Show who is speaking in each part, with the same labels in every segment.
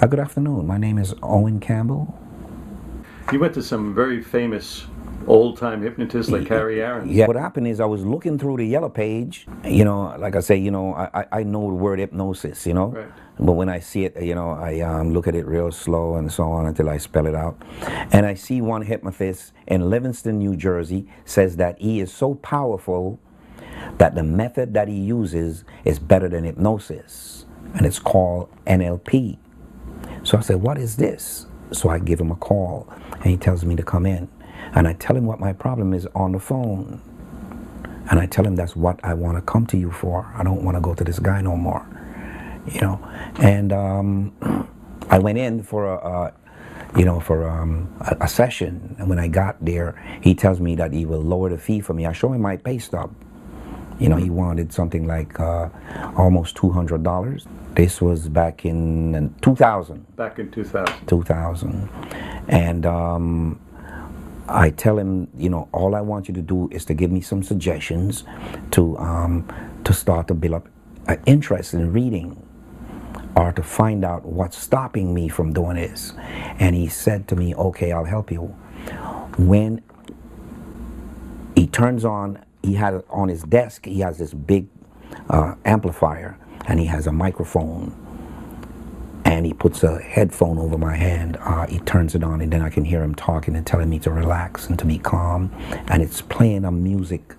Speaker 1: Good afternoon. My name is Owen Campbell.
Speaker 2: You went to some very famous old-time hypnotists like Harry Aaron.
Speaker 1: Yeah. What happened is I was looking through the yellow page. You know, like I say, you know, I know the word hypnosis, you know.
Speaker 2: Right.
Speaker 1: But when I see it, you know, I look at it real slow and so on until I spell it out. And I see one hypnotist in Livingston, New Jersey, says that he is so powerful that the method that he uses is better than hypnosis. And it's called NLP. So I said, what is this? So I give him a call, and he tells me to come in. And I tell him what my problem is on the phone. And I tell him that's what I want to come to you for. I don't want to go to this guy no more. You know, and I went in for a session. And when I got there, he tells me that he will lower the fee for me. I show him my pay stub. You know, he wanted something like almost $200. This was back in 2000.
Speaker 2: Back in 2000.
Speaker 1: 2000. And I tell him, you know, all I want you to do is to give me some suggestions to start to build up an interest in reading, or to find out what's stopping me from doing this. And he said to me, okay, I'll help you. When he turns on, he had on his desk, he has this big amplifier, and he has a microphone, and he puts a headphone over my hand. He turns it on, and then I can hear him talking and telling me to relax and to be calm, and it's playing a music,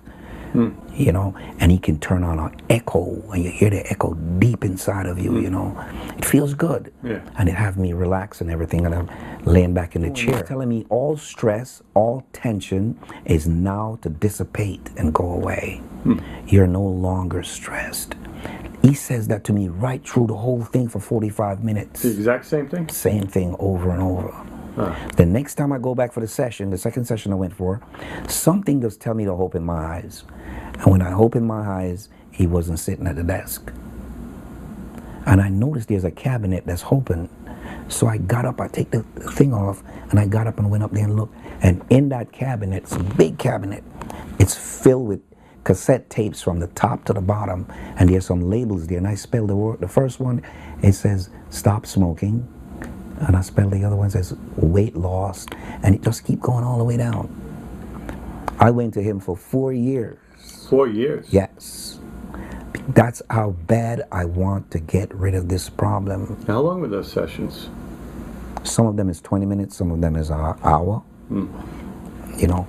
Speaker 1: you know, and he can turn on an echo, and you hear the echo deep inside of you, you know. It feels good, and it have me relax and everything, and I'm laying back in the chair. He's telling me all stress, all tension is now to dissipate and go away. You're no longer stressed. He says that to me right through the whole thing for 45 minutes.
Speaker 2: The exact same thing?
Speaker 1: Same thing over and over. The next time I go back for the session, the second session I went for, something does tell me to open my eyes. And when I opened my eyes, he wasn't sitting at the desk. And I noticed there's a cabinet that's open. So I got up, I take the thing off, and I got up and went up there and looked. And in that cabinet, it's a big cabinet, it's filled with cassette tapes from the top to the bottom, and there's some labels there, and I spelled the word. The first one, it says stop smoking, and I spelled the other one, says weight loss, and it just keep going all the way down. I went to him for 4 years.
Speaker 2: 4 years?
Speaker 1: Yes. That's how bad I want to get rid of this problem.
Speaker 2: How long were those sessions?
Speaker 1: Some of them is 20 minutes, some of them is an hour, you know,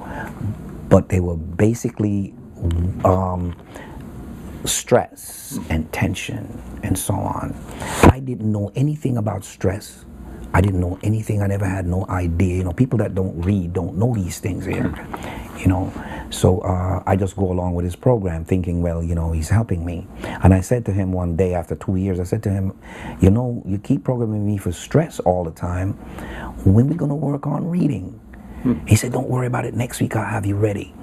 Speaker 1: but they were basically stress and tension and so on. I didn't know anything about stress. I didn't know anything. I never had no idea. You know, people that don't read don't know these things here, you know. So I just go along with his program thinking, well, you know, he's helping me. And I said to him one day after 2 years, I said to him, you know, you keep programming me for stress all the time. When we going to work on reading? He said, don't worry about it. Next week I'll have you ready.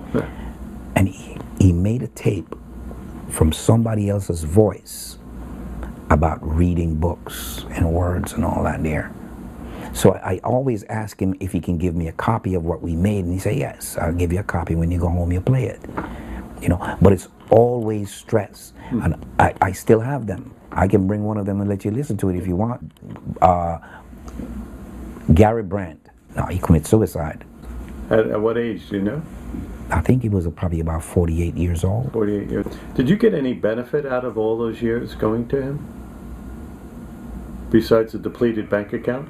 Speaker 1: And he made a tape from somebody else's voice about reading books and words and all that there. So I always ask him if he can give me a copy of what we made, and he said, yes, I'll give you a copy. When you go home, you play it. You know, but it's always stress. And I still have them. I can bring one of them and let you listen to it if you want. Gary Brandt. No, he committed suicide.
Speaker 2: At what age, do you know?
Speaker 1: I think he was probably about 48 years old.
Speaker 2: 48 years. Did you get any benefit out of all those years going to him? Besides the depleted bank account?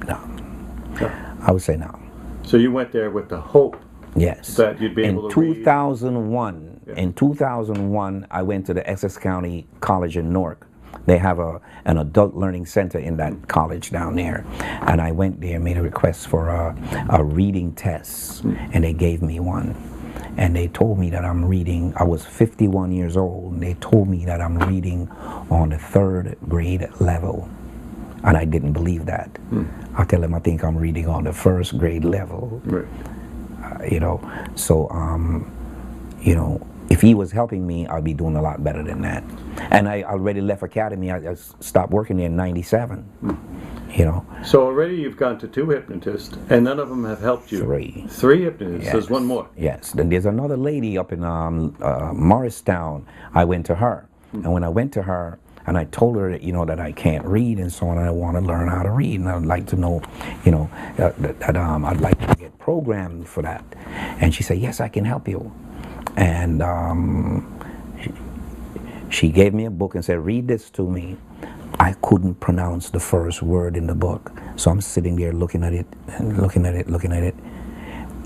Speaker 1: No. I would say no.
Speaker 2: So you went there with the hope that you'd be able to read?
Speaker 1: In 2001, I went to the Essex County College in Newark. They have an adult learning center in that college down there. And I went there and made a request for a reading test, and they gave me one. And they told me that I'm reading, I was 51 years old, and they told me that I'm reading on the 3rd grade level. And I didn't believe that. I tell them I think I'm reading on the 1st grade level. You know, so, you know, if he was helping me, I'd be doing a lot better than that. And I already left Academy. I stopped working there in 97. You know.
Speaker 2: So already you've gone to 2 hypnotists, and none of them have helped you.
Speaker 1: 3.
Speaker 2: 3 hypnotists.
Speaker 1: Yes.
Speaker 2: There's one more.
Speaker 1: Yes. Then there's another lady up in Morristown. I went to her. And when I went to her, and I told her that, that I can't read and so on, and I want to learn how to read, and I'd like to know, that I'd like to get programmed for that. And she said, yes, I can help you. And she gave me a book and said, read this to me. I couldn't pronounce the first word in the book, so I'm sitting there looking at it and looking at it, looking at it.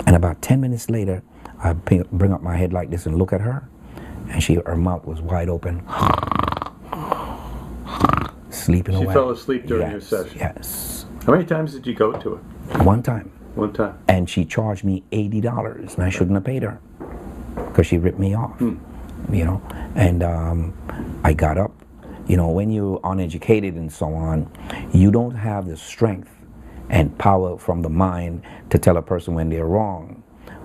Speaker 1: And about 10 minutes later, I bring up my head like this and look at her, and her mouth was wide open, sleeping away.
Speaker 2: She fell asleep during your session?
Speaker 1: Yes.
Speaker 2: How many times did you go to her?
Speaker 1: One time.
Speaker 2: One time.
Speaker 1: And she charged me $80, and I shouldn't have paid her, because she ripped me off, And I got up. When you're uneducated and so on, you don't have the strength and power from the mind to tell a person when they're wrong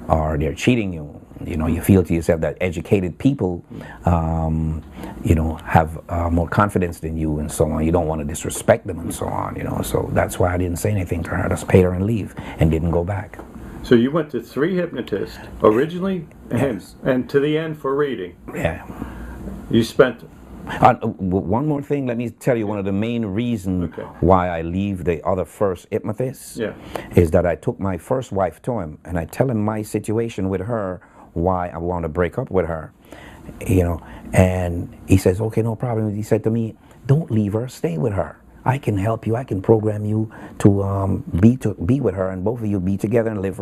Speaker 1: or they're cheating you. You feel to yourself that educated people, have more confidence than you and so on. You don't want to disrespect them and so on, So that's why I didn't say anything to her. I just paid her and leave and didn't go back.
Speaker 2: So you went to 3 hypnotists originally,
Speaker 1: Yes.
Speaker 2: and to the end for reading.
Speaker 1: Yeah.
Speaker 2: You spent...
Speaker 1: One more thing, let me tell you, one of the main reasons why I leave the other first hypnotist is that I took my first wife to him, and I tell him my situation with her, why I want to break up with her, and he says, okay, no problem. He said to me, don't leave her, stay with her. I can help you, I can program you to be with her, and both of you be together and live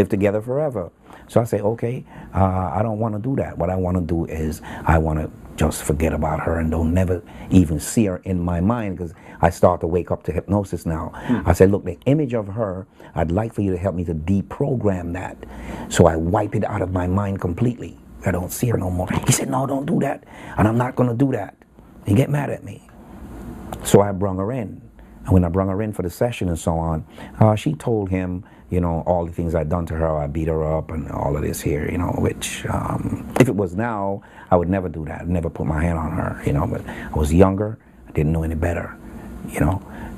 Speaker 1: together forever. So I say, okay, I don't want to do that. What I want to do is I want to just forget about her and don't never even see her in my mind, because I start to wake up to hypnosis now. I said, look, the image of her, I'd like for you to help me to deprogram that. So I wipe it out of my mind completely. I don't see her no more. He said, no, don't do that. And I'm not going to do that. He get mad at me. So I brung her in. And when I brung her in for the session and so on, she told him, all the things I'd done to her. I beat her up and all of this here, which if it was now, I would never do that. I'd never put my hand on her, but I was younger. I didn't know any better,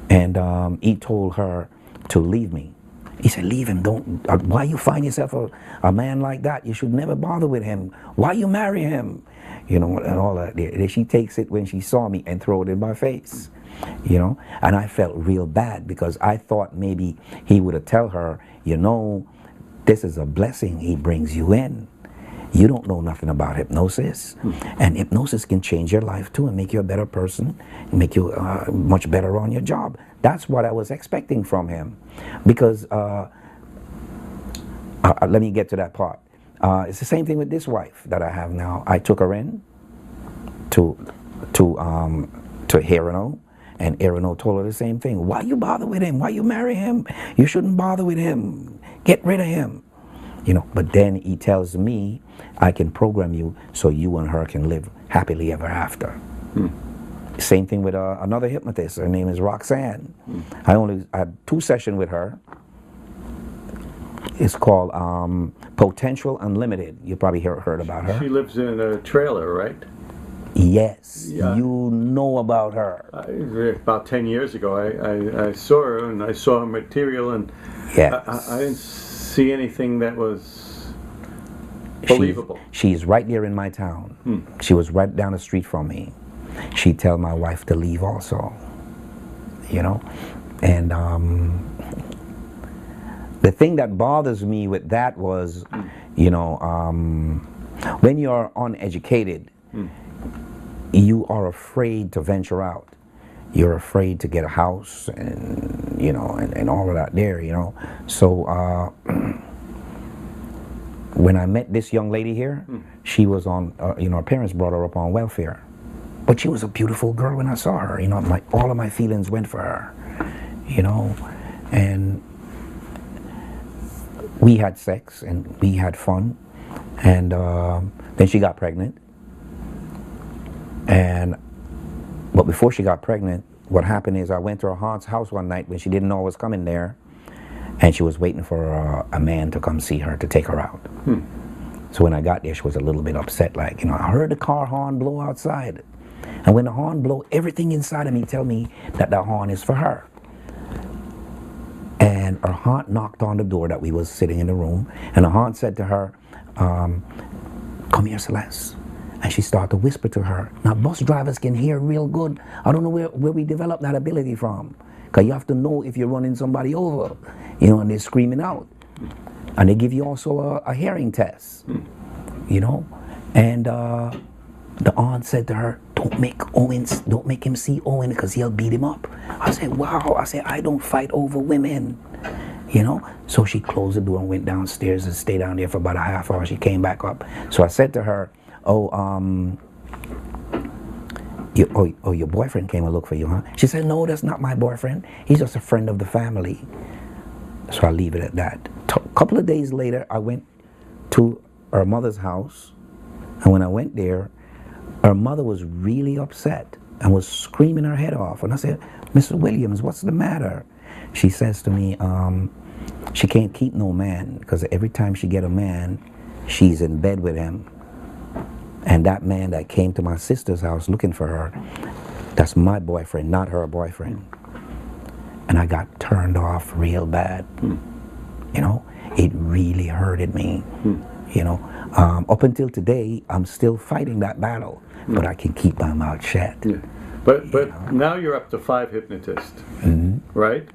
Speaker 1: And he told her to leave me. He said, leave him. Don't. Why you find yourself a man like that? You should never bother with him. Why you marry him? And all that. She takes it when she saw me and throw it in my face. And I felt real bad, because I thought maybe he would have tell her, this is a blessing he brings you in. You don't know nothing about hypnosis, and hypnosis can change your life too and make you a better person, and make you much better on your job. That's what I was expecting from him, because let me get to that part. It's the same thing with this wife that I have now. I took her in to Herano. And Erino told her the same thing. Why you bother with him? Why you marry him? You shouldn't bother with him. Get rid of him. But then he tells me, I can program you so you and her can live happily ever after. Same thing with another hypnotist. Her name is Roxanne. I had 2 sessions with her. It's called Potential Unlimited. You probably heard about her.
Speaker 2: She lives in a trailer, right?
Speaker 1: Yes, you know about her.
Speaker 2: About 10 years ago, I saw her, and I saw her material, and I didn't see anything that was believable.
Speaker 1: She's right there in my town. She was right down the street from me. She'd tell my wife to leave also, And the thing that bothers me with that was, when you're uneducated, you are afraid to venture out. You're afraid to get a house and, and all of that there, So when I met this young lady here, she was on, her parents brought her up on welfare. But she was a beautiful girl when I saw her, all of my feelings went for her, And we had sex and we had fun. And then she got pregnant. But before she got pregnant, what happened is I went to her aunt's house one night when she didn't know I was coming there, and she was waiting for a man to come see her to take her out. So when I got there, she was a little bit upset, like, I heard the car horn blow outside. And when the horn blow, everything inside of me tell me that the horn is for her. And her aunt knocked on the door that we was sitting in the room, and her aunt said to her, come here, Celeste. And she started to whisper to her. Now, bus drivers can hear real good. I don't know where we developed that ability from. Because you have to know if you're running somebody over, you know, and they're screaming out. And they give you also a hearing test, you know. And the aunt said to her, don't make him see Owen because he'll beat him up. I said, wow. I said, I don't fight over women, you know. So she closed the door and went downstairs and stayed down there for about a half hour. She came back up. So I said to her, your boyfriend came and looked for you, huh? She said, no, that's not my boyfriend. He's just a friend of the family. So I leave it at that. A couple of days later, I went to her mother's house. And when I went there, her mother was really upset and was screaming her head off. And I said, Mrs. Williams, what's the matter? She says to me, she can't keep no man because every time she get a man, she's in bed with him. And that man that came to my sister's house looking for her, that's my boyfriend, not her boyfriend. And I got turned off real bad. You know, it really hurted me. You know, up until today, I'm still fighting that battle, but I can keep my mouth shut.
Speaker 2: Yeah. But now you're up to 5 hypnotists, right?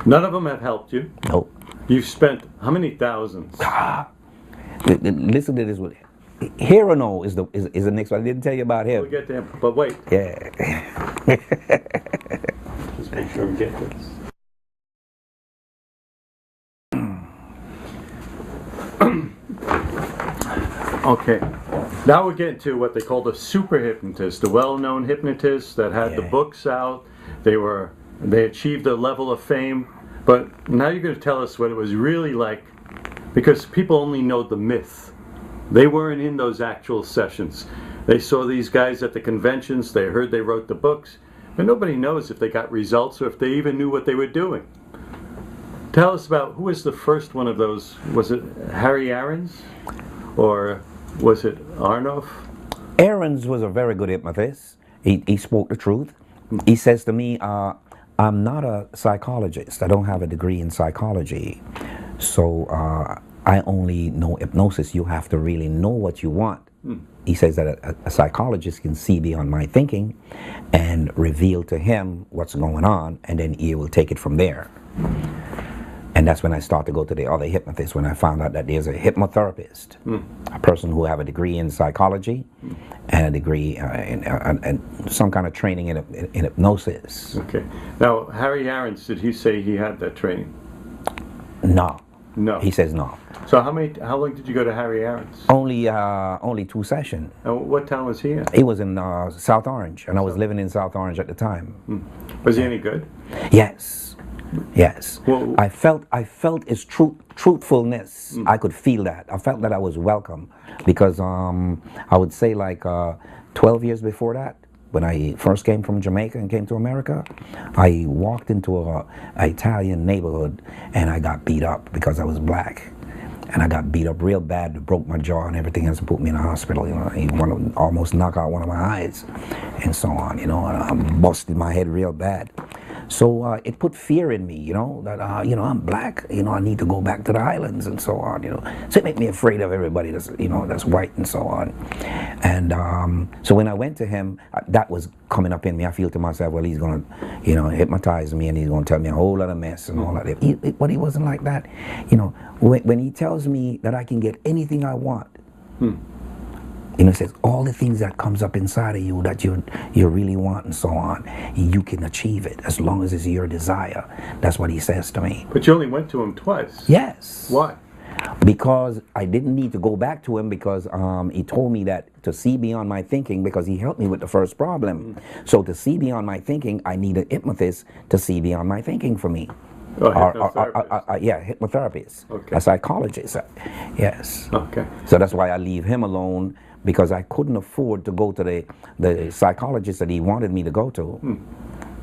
Speaker 2: None of them have helped you.
Speaker 1: Nope.
Speaker 2: You've spent how many thousands?
Speaker 1: Listen to this one. Hero is the next one. I didn't tell you about him.
Speaker 2: We'll get to him, but wait.
Speaker 1: Yeah.
Speaker 2: Just make sure we get this. Okay, now we're getting to what they call the super hypnotist, the well-known hypnotists that had the books out. They achieved a level of fame, but now you're going to tell us what it was really like, because people only know the myth. They weren't in those actual sessions. They saw these guys at the conventions, they heard they wrote the books, but nobody knows if they got results or if they even knew what they were doing. Tell us about, who was the first one of those? Was it Harry Aarons? Or was it Arnoff?
Speaker 1: Aarons was a very good hypnotist. He spoke the truth. He says to me, I'm not a psychologist. I don't have a degree in psychology. So I only know hypnosis. You have to really know what you want. He says that a psychologist can see beyond my thinking and reveal to him what's going on, and then he will take it from there. And that's when I start to go to the other hypnotists, when I found out that there's a hypnotherapist, a person who have a degree in psychology and a degree in some kind of training in hypnosis.
Speaker 2: Okay. Now, Harry Aarons, did he say he had that training?
Speaker 1: No.
Speaker 2: No.
Speaker 1: He says no.
Speaker 2: So how long did you go to Harry Aarons?
Speaker 1: Only 2 sessions.
Speaker 2: And what town was he in?
Speaker 1: He was in South Orange, and I was living in South Orange at the time.
Speaker 2: Was he any good?
Speaker 1: Yes. Yes.
Speaker 2: Well,
Speaker 1: I felt his truthfulness. I could feel that. I felt that I was welcome because I would say like 12 years before that, when I first came from Jamaica and came to America, I walked into an Italian neighborhood and I got beat up because I was black. And I got beat up real bad, broke my jaw and everything else, and put me in the hospital. You know, he almost knocked out one of my eyes, and so on. You know, and I busted my head real bad. So it put fear in me, you know, that you know, I'm black. You know, I need to go back to the islands and so on. You know, so it made me afraid of everybody that's, you know, that's white and so on. And so when I went to him, that was coming up in me. I feel to myself, well, he's gonna, you know, hypnotize me and he's gonna tell me a whole lot of mess and all that. But he wasn't like that. You know, when he tells me that I can get anything I want, you know, it says all the things that comes up inside of you that you really want and so on, you can achieve it as long as it's your desire. That's what he says to me.
Speaker 2: But you only went to him twice.
Speaker 1: Yes.
Speaker 2: Why?
Speaker 1: Because I didn't need to go back to him, because he told me that to see beyond my thinking, because he helped me with the first problem. So to see beyond my thinking, I need a hypnotist to see beyond my thinking for me.
Speaker 2: Oh, hypnotherapist.
Speaker 1: Yeah, hypnotherapist.
Speaker 2: Okay.
Speaker 1: A psychologist. Yes.
Speaker 2: Okay.
Speaker 1: So that's why I leave him alone, because I couldn't afford to go to the psychologist that he wanted me to go to.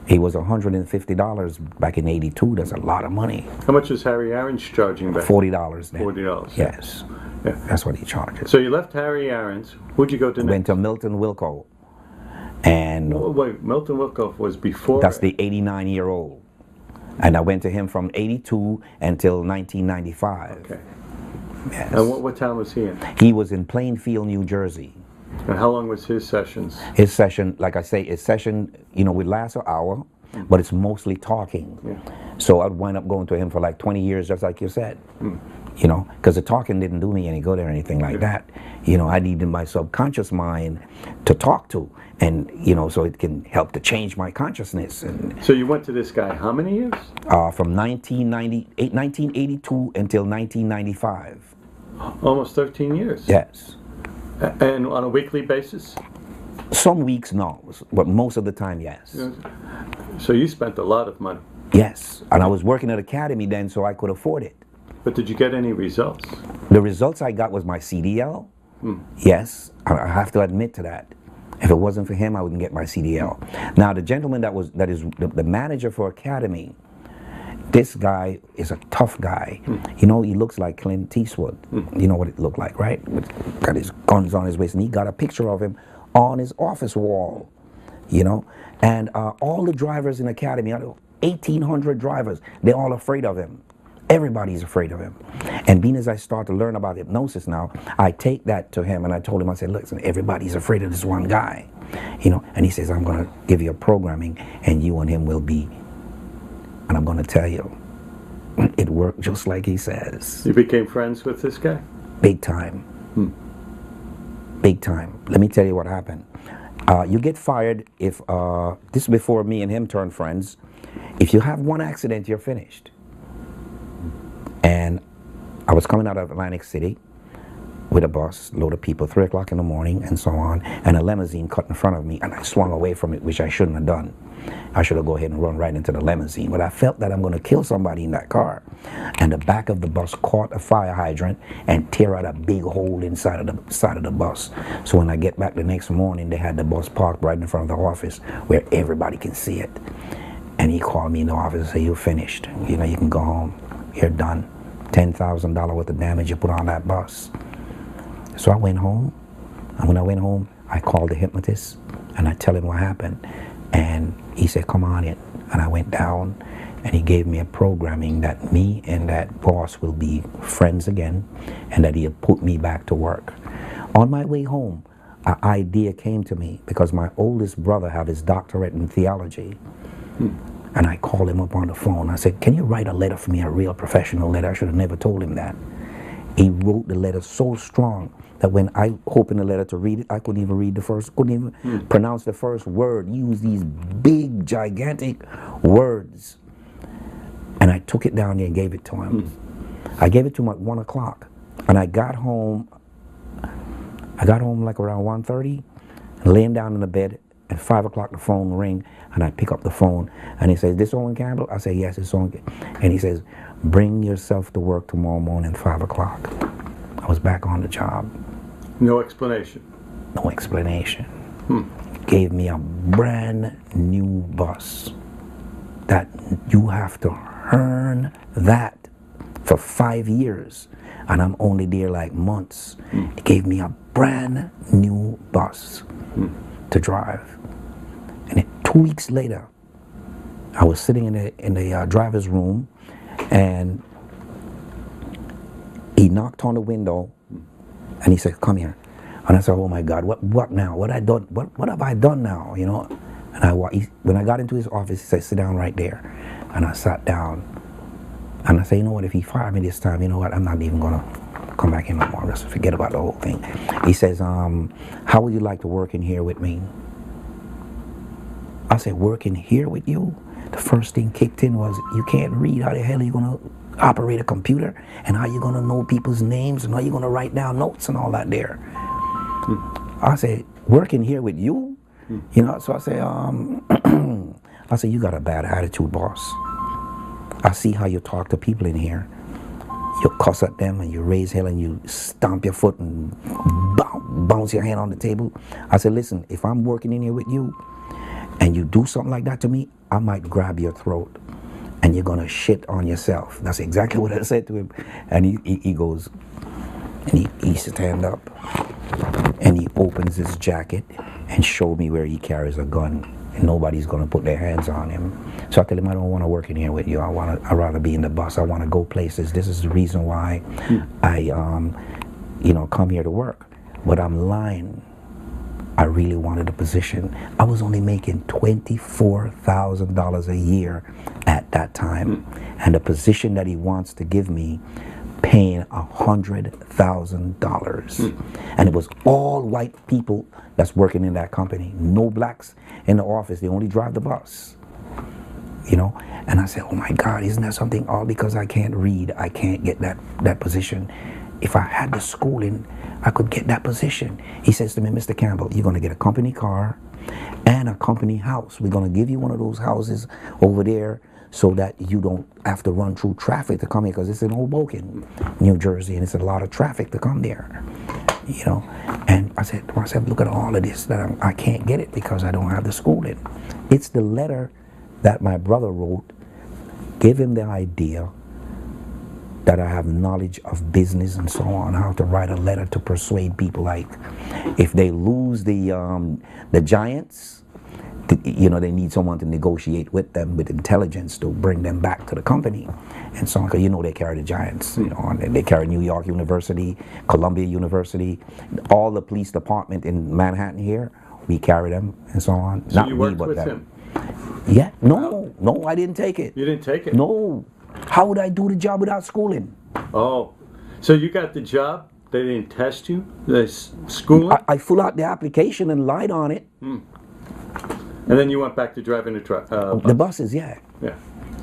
Speaker 1: He was $150 back in '82. That's a lot of money.
Speaker 2: How much is Harry Aarons charging back?
Speaker 1: $40 then.
Speaker 2: $40.
Speaker 1: Yes.
Speaker 2: Yeah.
Speaker 1: That's what he charges.
Speaker 2: So you left Harry Aarons. Who'd you go to next?
Speaker 1: Went to Milton Wilco. And
Speaker 2: wait, Milton Wilco was before?
Speaker 1: That's the 89-year-old. And I went to him from '82 until 1995.
Speaker 2: Okay.
Speaker 1: Yes.
Speaker 2: And what town was he in?
Speaker 1: He was in Plainfield, New Jersey.
Speaker 2: And how long was his sessions?
Speaker 1: His session, like I say, his session, would last an hour, but it's mostly talking.
Speaker 2: Yeah.
Speaker 1: So I'd wind up going to him for like 20 years, just like you said. Because the talking didn't do me any good or anything like that. I needed my subconscious mind to talk to, and so it can help to change my consciousness. And
Speaker 2: so you went to this guy how many years?
Speaker 1: From 1982 until 1995.
Speaker 2: Almost 13 years.
Speaker 1: Yes.
Speaker 2: And on a weekly basis?
Speaker 1: Some weeks, no, but most of the time, yes.
Speaker 2: So you spent a lot of money.
Speaker 1: Yes, and I was working at Academy then, so I could afford it.
Speaker 2: But did you get any results?
Speaker 1: The results I got was my CDL. Yes, I have to admit to that. If it wasn't for him, I wouldn't get my CDL. Now, the gentleman that is the manager for Academy, this guy is a tough guy. He looks like Clint Eastwood. You know what it looked like, right? Got his guns on his waist, and he got a picture of him on his office wall. And all the drivers in Academy, 1,800 drivers, they're all afraid of him. Everybody's afraid of him. And being as I start to learn about hypnosis now, I take that to him and I told him, I said, listen, everybody's afraid of this one guy. And he says, I'm going to give you a programming and you and him will be. And I'm going to tell you, it worked just like he says.
Speaker 2: You became friends with this guy?
Speaker 1: Big time. Big time. Let me tell you what happened. You get fired if, this is before me and him turned friends. If you have one accident, you're finished. And I was coming out of Atlantic City with a bus, load of people, 3 o'clock in the morning and so on, and a limousine cut in front of me, and I swung away from it, which I shouldn't have done. I should have go ahead and run right into the limousine, but I felt that I'm going to kill somebody in that car. And the back of the bus caught a fire hydrant and tear out a big hole inside of the side of the bus. So when I get back the next morning, they had the bus parked right in front of the office where everybody can see it. And he called me in the office and said, you're finished. You can go home. You're done. $10,000 worth of damage you put on that bus. So I went home, and when I went home, I called the hypnotist, and I tell him what happened. And he said, come on in. And I went down, and he gave me a programming that me and that boss will be friends again, and that he'll put me back to work. On my way home, an idea came to me, because my oldest brother had his doctorate in theology. And I called him up on the phone. I said, can you write a letter for me, a real professional letter? I should have never told him that. He wrote the letter so strong that when I opened the letter to read it, I couldn't even read couldn't even pronounce the first word. He used these big, gigantic words. And I took it down there and gave it to him. I gave it to him at 1 o'clock. And I got home like around 1:30, and laying down in the bed. At 5 o'clock, the phone rang, and I pick up the phone, and he says, this Owen Campbell? I say, yes, it's Owen. And he says, bring yourself to work tomorrow morning at 5 o'clock. I was back on the job.
Speaker 2: No explanation?
Speaker 1: No explanation. Gave me a brand new bus that you have to earn that for 5 years, and I'm only there like months. He gave me a brand new bus to drive. And 2 weeks later, I was sitting in the driver's room, and he knocked on the window, and he said, come here. And I said, oh my God, what now? What have I done now? And when I got into his office, he said, sit down right there. And I sat down, and I said, you know what? If he fired me this time, you know what? I'm not even gonna come back in no more. Just forget about the whole thing. He says, how would you like to work in here with me? I said, working here with you? The first thing kicked in was, you can't read. How the hell are you going to operate a computer? And how are you going to know people's names? And how are you going to write down notes and all that there? I said, working here with you? So I said, you got a bad attitude, boss. I see how you talk to people in here. You cuss at them, and you raise hell, and you stomp your foot and bounce your hand on the table. I said, listen, if I'm working in here with you, and you do something like that to me, I might grab your throat, and you're gonna shit on yourself. That's exactly what I said to him. And he goes, and he stand up, and he opens his jacket and showed me where he carries a gun, and nobody's gonna put their hands on him. So I tell him, I don't want to work in here with you. I'd rather be in the bus. I want to go places. This is the reason why I come here to work. But I'm lying. I really wanted a position. I was only making $24,000 a year at that time. And the position that he wants to give me, paying $100,000. And it was all white people that's working in that company. No blacks in the office. They only drive the bus. You know? And I said, oh my God, isn't that something? All because I can't read, I can't get that position. If I had the schooling, I could get that position. He says to me, Mr. Campbell, you're going to get a company car and a company house. We're going to give you one of those houses over there so that you don't have to run through traffic to come here, because it's in Hoboken, New Jersey, and it's a lot of traffic to come there. You know, and I said to myself, look at all of this, that I can't get it because I don't have the schooling. It's the letter that my brother wrote, gave him the idea that I have knowledge of business and so on, how to write a letter to persuade people, like if they lose the giants, you know, they need someone to negotiate with them with intelligence to bring them back to the company and so on, because you know they carry the giants, you know, and they carry New York University, Columbia University, all the police department in Manhattan here, we carry them and so on.
Speaker 2: So you worked with him?
Speaker 1: Yeah, no, I didn't take it.
Speaker 2: You didn't take it?
Speaker 1: No. How would I do the job without schooling?
Speaker 2: Oh, so you got the job? They didn't test you? The schooling?
Speaker 1: I filled out the application and lied on it.
Speaker 2: And then you went back to driving the truck? Bus.
Speaker 1: The buses, yeah.
Speaker 2: Yeah.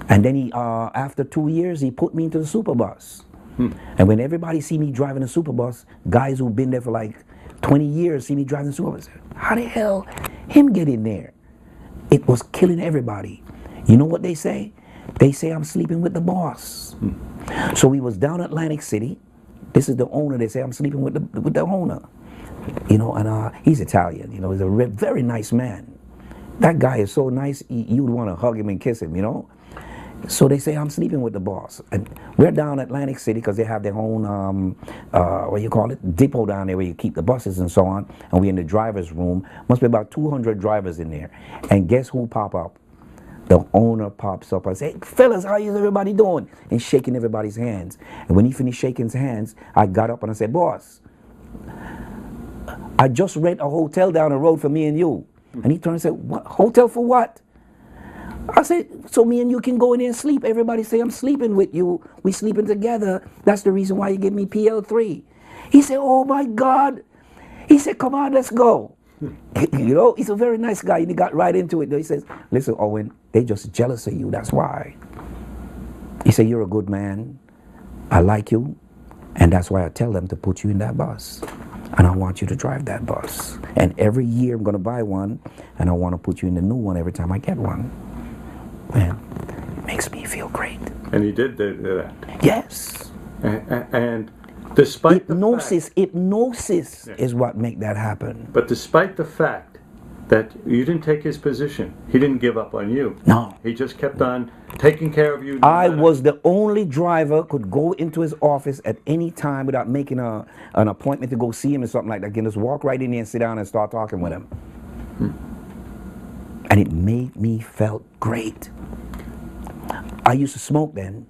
Speaker 1: And then he, after 2 years, he put me into the super bus. And when everybody see me driving a super bus, guys who've been there for like 20 years see me driving the super bus. How the hell him get in there? It was killing everybody. You know what they say? They say I'm sleeping with the boss. So we was down Atlantic City. This is the owner. They say I'm sleeping with the owner. You know, and he's Italian. You know, he's a very nice man. That guy is so nice, you'd want to hug him and kiss him, you know. So they say I'm sleeping with the boss. And we're down Atlantic City because they have their own, what you call it, depot down there where you keep the buses and so on. And we're in the driver's room. Must be about 200 drivers in there. And guess who pop up? The owner pops up and says, hey, fellas, how is everybody doing? And shaking everybody's hands. And when he finished shaking his hands, I got up and I said, boss, I just rent a hotel down the road for me and you. And he turned and said, what? Hotel for what? I said, so me and you can go in there and sleep. Everybody say I'm sleeping with you. We sleeping together. That's the reason why you give me PL3. He said, oh my God. He said, come on, let's go. You know, he's a very nice guy, and he got right into it. He says, listen, Owen, they just jealous of you, that's why. He said, you're a good man, I like you, and that's why I tell them to put you in that bus. And I want you to drive that bus. And every year I'm going to buy one, and I want to put you in the new one every time I get one. And it makes me feel great.
Speaker 2: And he did that?
Speaker 1: Yes.
Speaker 2: And despite
Speaker 1: hypnosis is what make that happen.
Speaker 2: But despite the fact that you didn't take his position, he didn't give up on you.
Speaker 1: No.
Speaker 2: He just kept on taking care of you.
Speaker 1: I was the only driver could go into his office at any time without making an appointment to go see him or something like that. I can just walk right in there and sit down and start talking with him. And it made me felt great. I used to smoke then,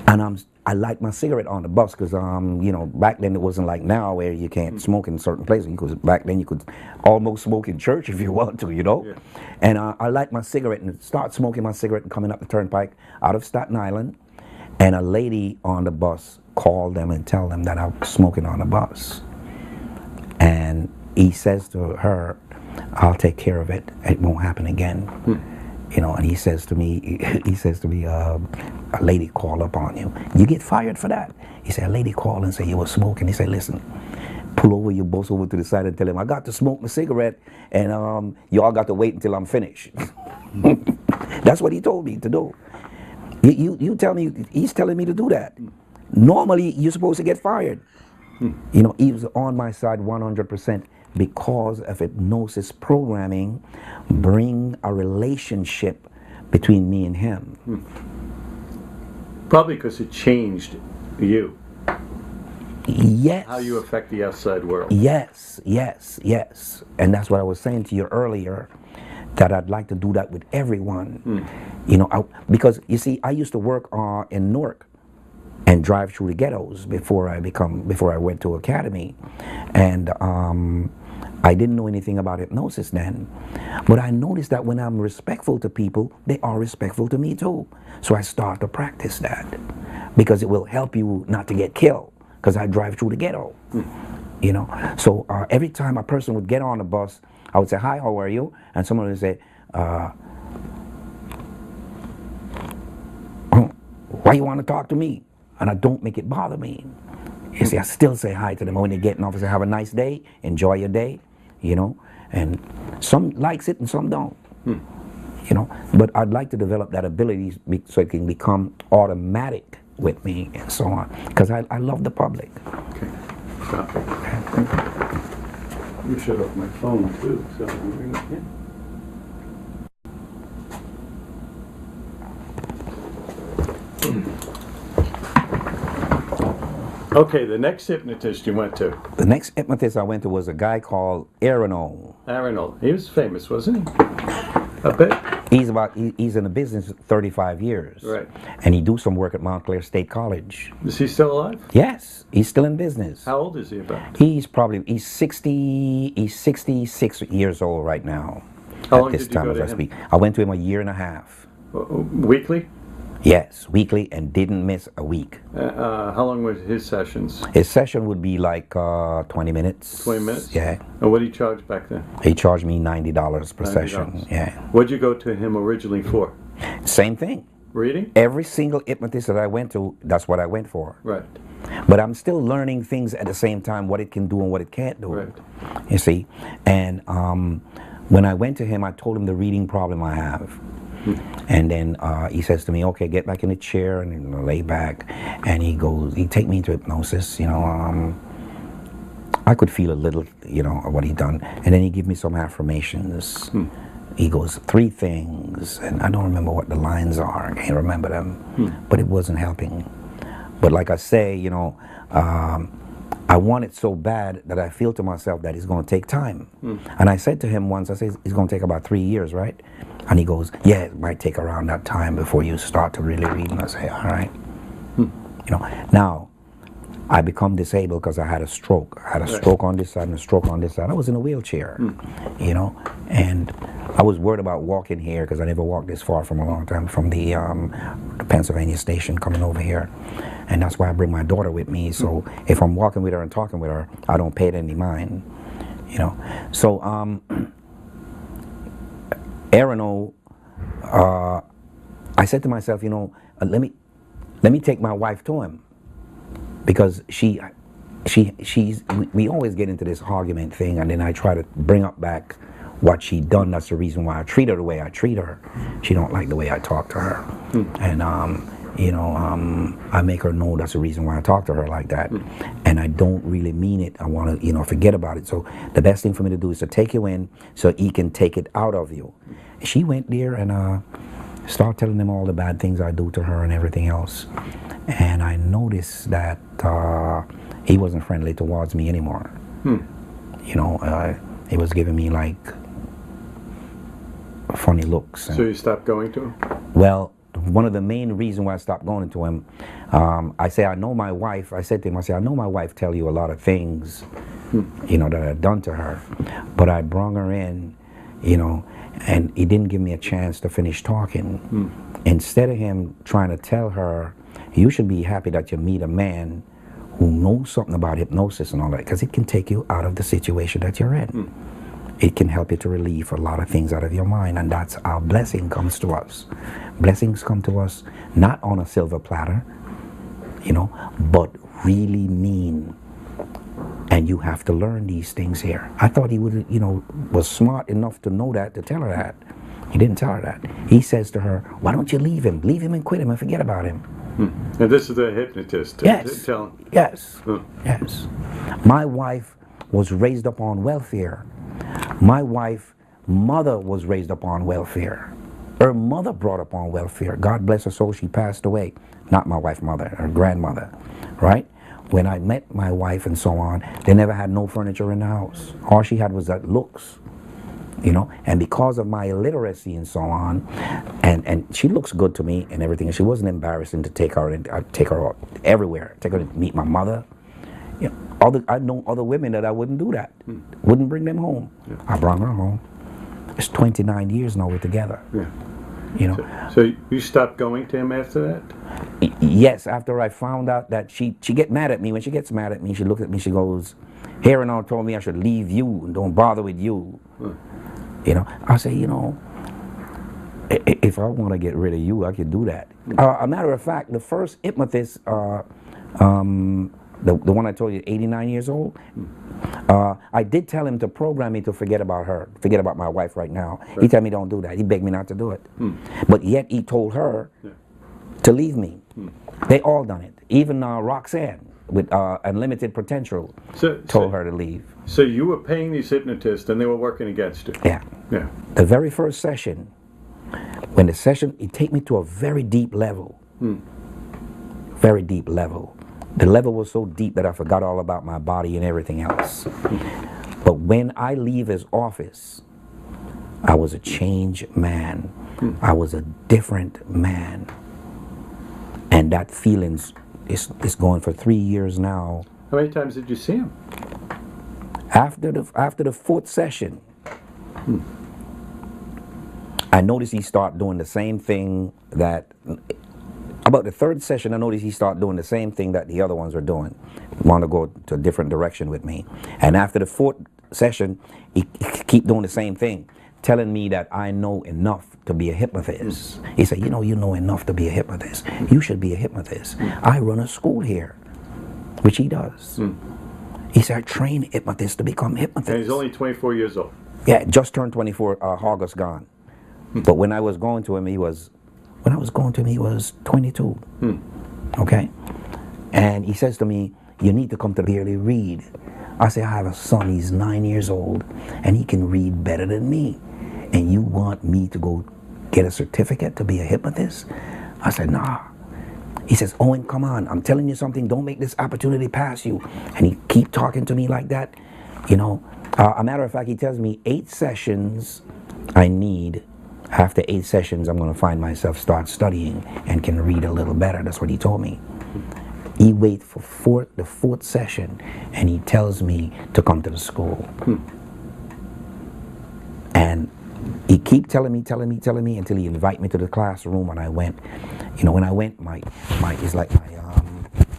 Speaker 1: and I liked my cigarette on the bus because, you know, back then it wasn't like now where you can't smoke in certain places. Because back then you could almost smoke in church if you want to, you know. Yeah. And I liked my cigarette and start smoking my cigarette and coming up the turnpike out of Staten Island. And a lady on the bus called them and tell them that I was smoking on the bus. And he says to her, I'll take care of it. It won't happen again. You know, and he says to me, a lady called up on you. You get fired for that. He said, a lady called and said you were smoking. He said, listen, pull over your boss over to the side and tell him, I got to smoke my cigarette, and y'all got to wait until I'm finished. That's what he told me to do. You tell me, he's telling me to do that. Normally, you're supposed to get fired. You know, he was on my side 100%. Because of hypnosis programming, bring a relationship between me and him.
Speaker 2: Probably because it changed you.
Speaker 1: Yes.
Speaker 2: How you affect the outside world.
Speaker 1: Yes. And that's what I was saying to you earlier, that I'd like to do that with everyone. You know, because you see, I used to work in Newark and drive through the ghettos before I went to academy, and I didn't know anything about hypnosis then, but I noticed that when I'm respectful to people, they are respectful to me too. So I start to practice that because it will help you not to get killed, because I drive through the ghetto. You know, so every time a person would get on the bus, I would say, "Hi, how are you?" And someone would say, "Why you want to talk to me?" And I don't make it bother me. You see, I still say hi to them when they get off. I say, "Have a nice day, enjoy your day," you know. And some likes it and some don't. You know, but I'd like to develop that ability so it can become automatic with me and so on, because I love the public.
Speaker 2: Okay. Stop. Okay. You shut off my phone too, so yeah. Okay, the next hypnotist you went to?
Speaker 1: The next hypnotist I went to was a guy called Aronol.
Speaker 2: Aronol. He was famous, wasn't he? A bit.
Speaker 1: He's in the business 35 years.
Speaker 2: Right.
Speaker 1: And he do some work at Montclair State College.
Speaker 2: Is he still alive?
Speaker 1: Yes, he's still in business.
Speaker 2: How old is he about?
Speaker 1: He's 66 years old right now.
Speaker 2: How long
Speaker 1: at this
Speaker 2: did you
Speaker 1: time
Speaker 2: go
Speaker 1: as
Speaker 2: to
Speaker 1: I
Speaker 2: him?
Speaker 1: speak. I went to him a year and a half.
Speaker 2: Weekly?
Speaker 1: Yes, weekly, and didn't miss a week.
Speaker 2: How long were his sessions?
Speaker 1: His session would be like 20 minutes.
Speaker 2: 20 minutes?
Speaker 1: Yeah.
Speaker 2: And what did he charge back then?
Speaker 1: He charged me $90 per
Speaker 2: $90.
Speaker 1: session. Yeah.
Speaker 2: What did you go to him originally for?
Speaker 1: Same thing.
Speaker 2: Reading?
Speaker 1: Every single hypnotist that I went to, that's what I went for.
Speaker 2: Right.
Speaker 1: But I'm still learning things at the same time, what it can do and what it can't do.
Speaker 2: Right.
Speaker 1: You see? And when I went to him, I told him the reading problem I have. And then he says to me, "Okay, get back in the chair and lay back." And he take me into hypnosis, you know. I could feel a little, you know, of what he done. And then he give me some affirmations. He goes, 3 things, and I don't remember what the lines are. I can't remember them, but it wasn't helping. But like I say, you know, I want it so bad that I feel to myself that it's going to take time. And I said to him once, I said, "It's going to take about 3 years, right?" And he goes, "Yeah, it might take around that time before you start to really read." And I say, "All right." You know, now I become disabled because I had a stroke. I had a stroke on this side and a stroke on this side. I was in a wheelchair, you know, and I was worried about walking here because I never walked this far from a long time, from the Pennsylvania station coming over here. And that's why I bring my daughter with me. So if I'm walking with her and talking with her, I don't pay it any mind, you know. So Aronol, I said to myself, you know, let me take my wife to him, because we always get into this argument thing, and then I try to bring up back what she done. That's the reason why I treat her the way I treat her. She don't like the way I talk to her, and you know, I make her know that's the reason why I talk to her like that, and I don't really mean it. I want to, you know, forget about it. So the best thing for me to do is to take you in so he can take it out of you. She went there and start telling them all the bad things I do to her and everything else, and I noticed that he wasn't friendly towards me anymore. You know, he was giving me like funny looks.
Speaker 2: So you stopped going to him?
Speaker 1: Well, one of the main reasons why I stopped going to him, I say, I know my wife, I said to him, I said, "I know my wife tell you a lot of things, you know, that I've done to her, but I brung her in, you know, and he didn't give me a chance to finish talking. Instead of him trying to tell her, you should be happy that you meet a man who knows something about hypnosis and all that, because it can take you out of the situation that you're in. It can help you to relieve a lot of things out of your mind, and that's how blessing comes to us. Blessings come to us not on a silver platter, you know, but really mean. And you have to learn these things here. I thought he would, you know, was smart enough to know that, to tell her that. He didn't tell her that. He says to her, "Why don't you leave him? Leave him and quit him and forget about him."
Speaker 2: And this is the hypnotist.
Speaker 1: Yes. Yes.
Speaker 2: Huh.
Speaker 1: Yes. My wife was raised up on welfare. My wife's mother was raised up on welfare. Her mother brought up on welfare. God bless her soul, she passed away. Not my wife's mother, her grandmother, right? When I met my wife and so on, they never had no furniture in the house. All she had was that looks, you know, and because of my illiteracy and so on, and she looks good to me and everything, and she wasn't embarrassing to take her, and I'd take her everywhere, take her to meet my mother, You know, I know other women that I wouldn't do that. Wouldn't bring them home.
Speaker 2: Yeah.
Speaker 1: I brought her home. It's 29 years now we're together.
Speaker 2: Yeah.
Speaker 1: You know.
Speaker 2: So you stopped going to him after that?
Speaker 1: Yes, after I found out that she get mad at me. When she gets mad at me, she looks at me, she goes, "Here and all told me I should leave you and don't bother with you." You know, I say, you know, if I want to get rid of you, I can do that. A matter of fact, the first hypnotist, the one I told you, 89 years old, I did tell him to program me to forget about her, forget about my wife right now. Right. He told me don't do that. He begged me not to do it. But yet he told her to leave me. They all done it. Even Roxanne with unlimited potential told her to leave.
Speaker 2: So you were paying these hypnotists and they were working against you?
Speaker 1: Yeah.
Speaker 2: Yeah.
Speaker 1: The very first session, when the session, it take me to a very deep level. Very deep level. The level was so deep that I forgot all about my body and everything else. But when I leave his office, I was a changed man. I was a different man. And that feelings is going for 3 years now.
Speaker 2: How many times did you see him?
Speaker 1: After the fourth session, I noticed he started doing the same thing that, about the third session, I noticed he started doing the same thing that the other ones were doing. Want to go to a different direction with me. And after the fourth session, he keep doing the same thing, telling me that I know enough to be a hypnotist. He said, you know enough to be a hypnotist. You should be a hypnotist. I run a school here, which he does. He said, I train hypnotists to become hypnotists.
Speaker 2: And he's only 24 years old.
Speaker 1: Yeah, just turned 24, August gone. But when I was going to him, he was 22. Okay? And he says to me, you need to come to barely read. I say, I have a son, he's 9 years old, and he can read better than me. And you want me to go get a certificate to be a hypnotist? I said, nah. He says, Owen, come on, I'm telling you something, don't make this opportunity pass you. And he keep talking to me like that. You know, a matter of fact, he tells me 8 sessions I need. After 8 sessions, I'm going to find myself start studying and can read a little better. That's what he told me. He waits for the fourth session, and he tells me to come to the school. And he keep telling me until he invite me to the classroom. And I went. You know, when I went, it's like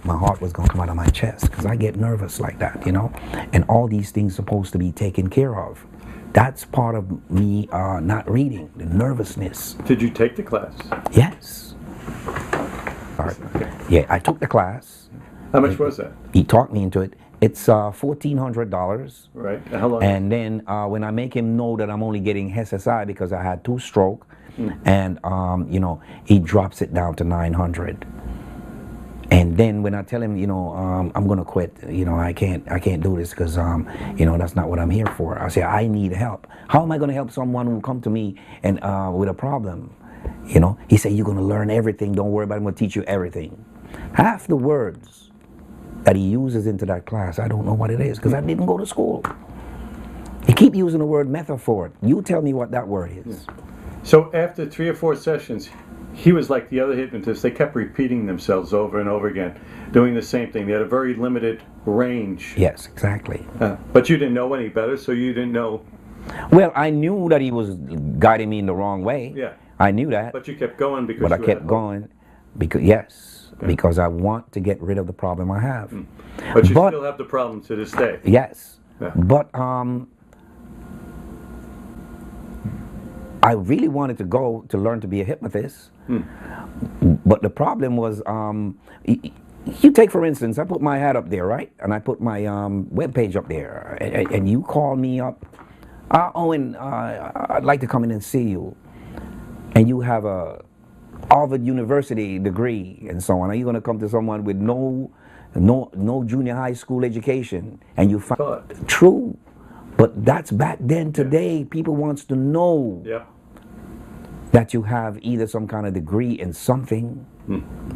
Speaker 1: my heart was going to come out of my chest because I get nervous like that, you know. And all these things supposed to be taken care of. That's part of me not reading, the nervousness.
Speaker 2: Did you take the class?
Speaker 1: Yes. Okay. Yeah, I took the class.
Speaker 2: How much was that?
Speaker 1: He talked me into it. It's $1,400.
Speaker 2: Right. How long?
Speaker 1: And then when I make him know that I'm only getting SSI because I had 2 strokes, and you know, he drops it down to $900. And then when I tell him, you know, I'm gonna quit, you know, I can't do this because you know, that's not what I'm here for. I say I need help. How am I gonna help someone who come to me and with a problem? You know, he said you're gonna learn everything. Don't worry about it. I'm gonna teach you everything. Half the words that he uses into that class, I don't know what it is because I didn't go to school. He keep using the word metaphor. You tell me what that word is.
Speaker 2: So after 3 or 4 sessions, he was like the other hypnotists. They kept repeating themselves over and over again, doing the same thing. They had a very limited range.
Speaker 1: Yes, exactly.
Speaker 2: But you didn't know any better, so you didn't know.
Speaker 1: Well, I knew that he was guiding me in the wrong way.
Speaker 2: Yeah.
Speaker 1: I knew that.
Speaker 2: But you kept going because.
Speaker 1: But I kept going because because I want to get rid of the problem I have.
Speaker 2: But you still have the problem to this day.
Speaker 1: Yes.
Speaker 2: Yeah.
Speaker 1: But I really wanted to go to learn to be a hypnotist. But the problem was, you take for instance, I put my hat up there, right? And I put my webpage up there. And you call me up, Owen, I'd like to come in and see you. And you have a Harvard University degree and so on. Are you going to come to someone with no junior high school education? And you find true. But that's back then. Today, people wants to know that you have either some kind of degree in something.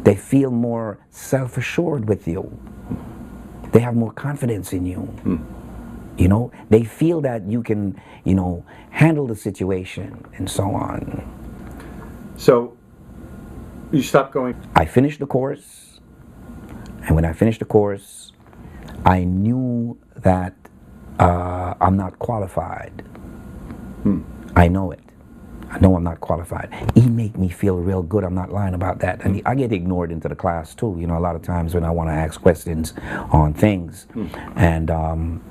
Speaker 1: They feel more self-assured with you. They have more confidence in you. You know, they feel that you can, you know, handle the situation and so on.
Speaker 2: So, you stopped going?
Speaker 1: I finished the course. And when I finished the course, I knew that I'm not qualified. I know it. I know I'm not qualified. He made me feel real good. I'm not lying about that. And I get ignored into the class too. You know, a lot of times when I want to ask questions on things, and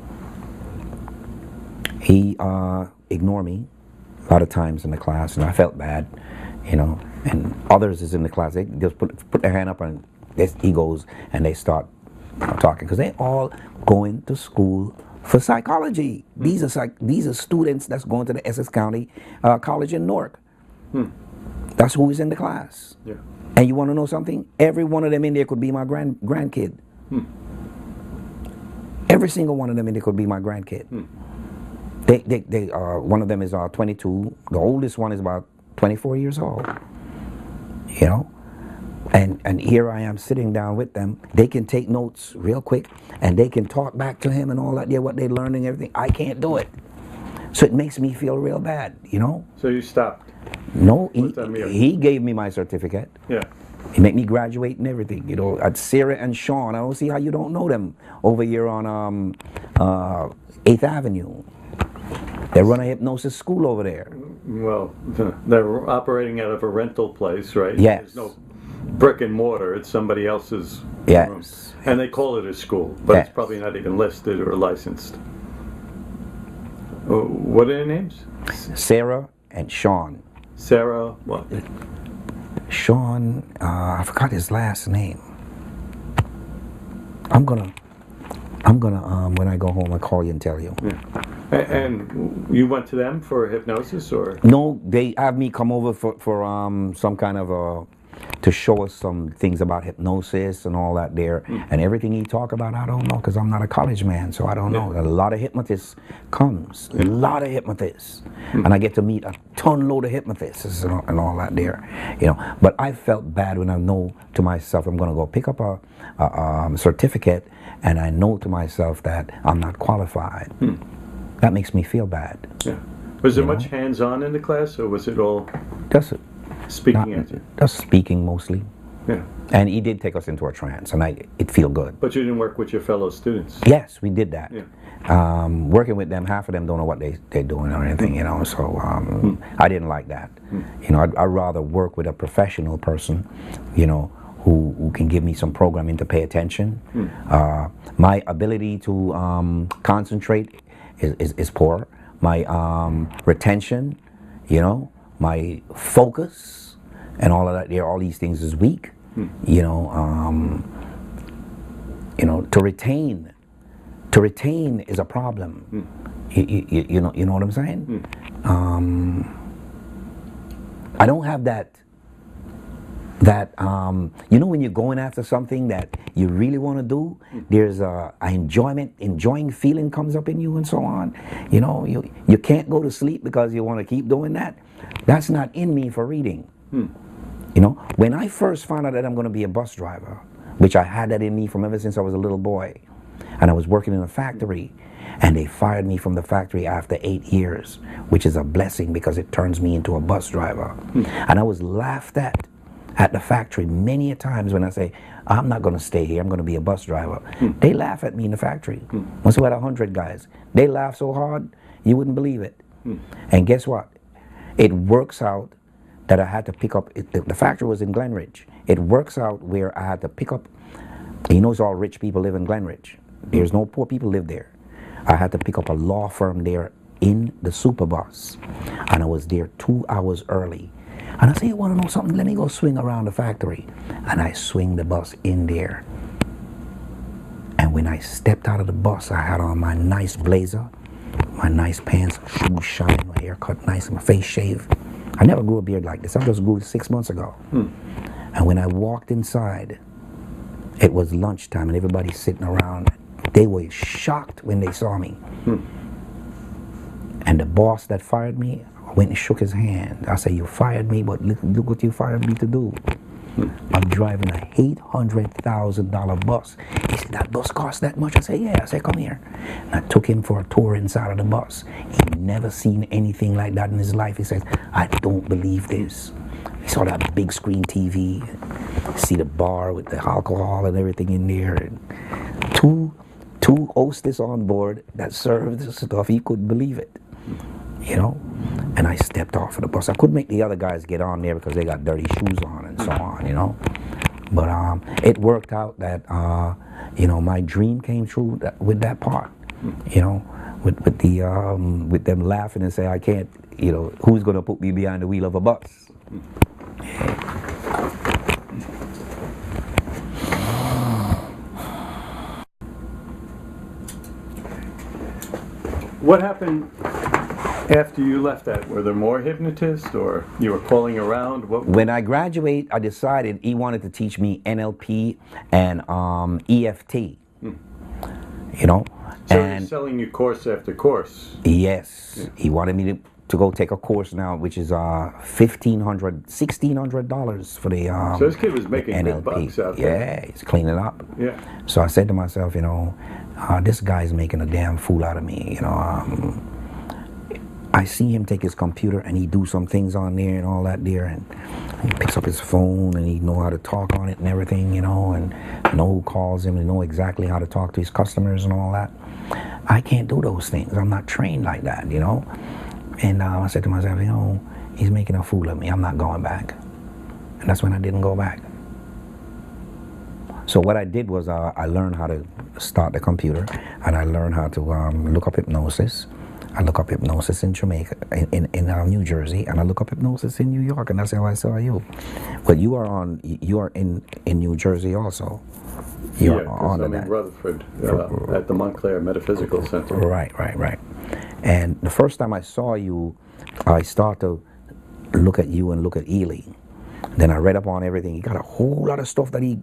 Speaker 1: he ignored me a lot of times in the class, and I felt bad. You know, and others is in the class. They just put their hand up, and he goes, and they start talking because they all going to school for psychology. These are students that's going to the Essex County College in Newark. That's who is in the class.
Speaker 2: Yeah.
Speaker 1: And you want to know something? Every one of them in there could be my grandkid. Every single one of them in there could be my grandkid. They one of them is 22. The oldest one is about 24 years old. You know? And here I am sitting down with them. They can take notes real quick, and they can talk back to him and all that, what they're learning, everything. I can't do it. So it makes me feel real bad, you know?
Speaker 2: So you stopped?
Speaker 1: No, he gave me my certificate.
Speaker 2: Yeah.
Speaker 1: He made me graduate and everything, you know. At Sarah and Sean, I don't see how you don't know them over here on 8th Avenue. They run a hypnosis school over there.
Speaker 2: Well, they're operating out of a rental place, right?
Speaker 1: Yes.
Speaker 2: There's no brick and mortar. It's somebody else's
Speaker 1: yes.
Speaker 2: room. And they call it a school, but
Speaker 1: yes.
Speaker 2: It's probably not even listed or licensed. What are their names?
Speaker 1: Sarah and Sean.
Speaker 2: Sarah, what?
Speaker 1: Sean, I forgot his last name. I'm gonna when I go home, I'll call you and tell you.
Speaker 2: Yeah. And you went to them for hypnosis, or?
Speaker 1: No, they have me come over for some kind of to show us some things about hypnosis and all that there. And everything he talk about, I don't know, because I'm not a college man, so I don't know. A lot of hypnotists comes, a lot of hypnotists. And I get to meet a ton load of hypnotists and all that there, you know. But I felt bad when I know to myself I'm going to go pick up a certificate, and I know to myself that I'm not qualified. That makes me feel bad.
Speaker 2: Yeah. Was there much hands-on in the class, or was it all speaking at you?
Speaker 1: Just speaking mostly.
Speaker 2: Yeah.
Speaker 1: And he did take us into a trance, and it feel good.
Speaker 2: But you didn't work with your fellow students?
Speaker 1: Yes, we did that.
Speaker 2: Yeah.
Speaker 1: Working with them, half of them don't know what they're doing or anything, you know, so I didn't like that. You know, I'd rather work with a professional person, you know, who can give me some programming to pay attention. My ability to concentrate is poor. My retention, you know, my focus and all of that, all these things is weak. You know, to retain is a problem. You know what I'm saying? I don't have that you know, when you're going after something that you really want to do, there's enjoying feeling comes up in you and so on. You know, you can't go to sleep because you want to keep doing that. That's not in me for reading. You know, when I first found out that I'm going to be a bus driver, which I had that in me from ever since I was a little boy, and I was working in a factory, and they fired me from the factory after 8 years, which is a blessing because it turns me into a bus driver. And I was laughed at the factory many a times when I say, I'm not going to stay here, I'm going to be a bus driver. They laugh at me in the factory. Once we had 100 guys. They laugh so hard, you wouldn't believe it. And guess what? It works out that I had to pick up, the factory was in Glenridge. It works out where I had to pick up, you know, it's all rich people live in Glenridge. There's no poor people live there. I had to pick up a law firm there in the super bus. And I was there 2 hours early. And I say, you want to know something? Let me go swing around the factory. And I swing the bus in there. And when I stepped out of the bus, I had on my nice blazer, my nice pants, shoes shine, my hair cut nice, my face shaved. I never grew a beard like this. I just grew it 6 months ago. And when I walked inside, it was lunchtime and everybody's sitting around. They were shocked when they saw me. And the boss that fired me went and shook his hand. I said, you fired me, but look what you fired me to do. I'm driving a $800,000 bus. He said, that bus cost that much? I said, yeah. I said, come here. And I took him for a tour inside of the bus. He'd never seen anything like that in his life. He said, I don't believe this. He saw that big screen TV, see the bar with the alcohol and everything in there. And two 2 hostess on board that served the stuff. He couldn't believe it, you know. And I stepped off of the bus. I couldn't make the other guys get on there because they got dirty shoes on and so on, you know. But it worked out that, you know, my dream came true with that part, you know, with them laughing and say, I can't, you know, who's going to put me behind the wheel of a bus?
Speaker 2: What happened after you left that? Were there more hypnotists, or you were calling around?
Speaker 1: When I graduated, I decided he wanted to teach me NLP and EFT, you know.
Speaker 2: So he's selling you course after course.
Speaker 1: Yes. Yeah. He wanted me to go take a course now, which is $1,600 for the
Speaker 2: so this kid was making
Speaker 1: NLP.
Speaker 2: Big bucks out there.
Speaker 1: Yeah, he's cleaning up.
Speaker 2: Yeah.
Speaker 1: So I said to myself, you know, this guy's making a damn fool out of me, you know. I see him take his computer and he do some things on there and all that there, and he picks up his phone and he know how to talk on it and everything, you know, and know who calls him and know exactly how to talk to his customers and all that. I can't do those things. I'm not trained like that, you know. And I said to myself, you know, he's making a fool of me. I'm not going back. And that's when I didn't go back. So what I did was I learned how to start the computer, and I learned how to look up hypnosis. I look up hypnosis in Jamaica, in New Jersey, and I look up hypnosis in New York, and that's how I saw you. But you are in New Jersey also.
Speaker 2: Yeah, because I'm in Rutherford at the Montclair Metaphysical Center.
Speaker 1: Right. And the first time I saw you, I started to look at you and look at Ely. Then I read up on everything. He got a whole lot of stuff that he,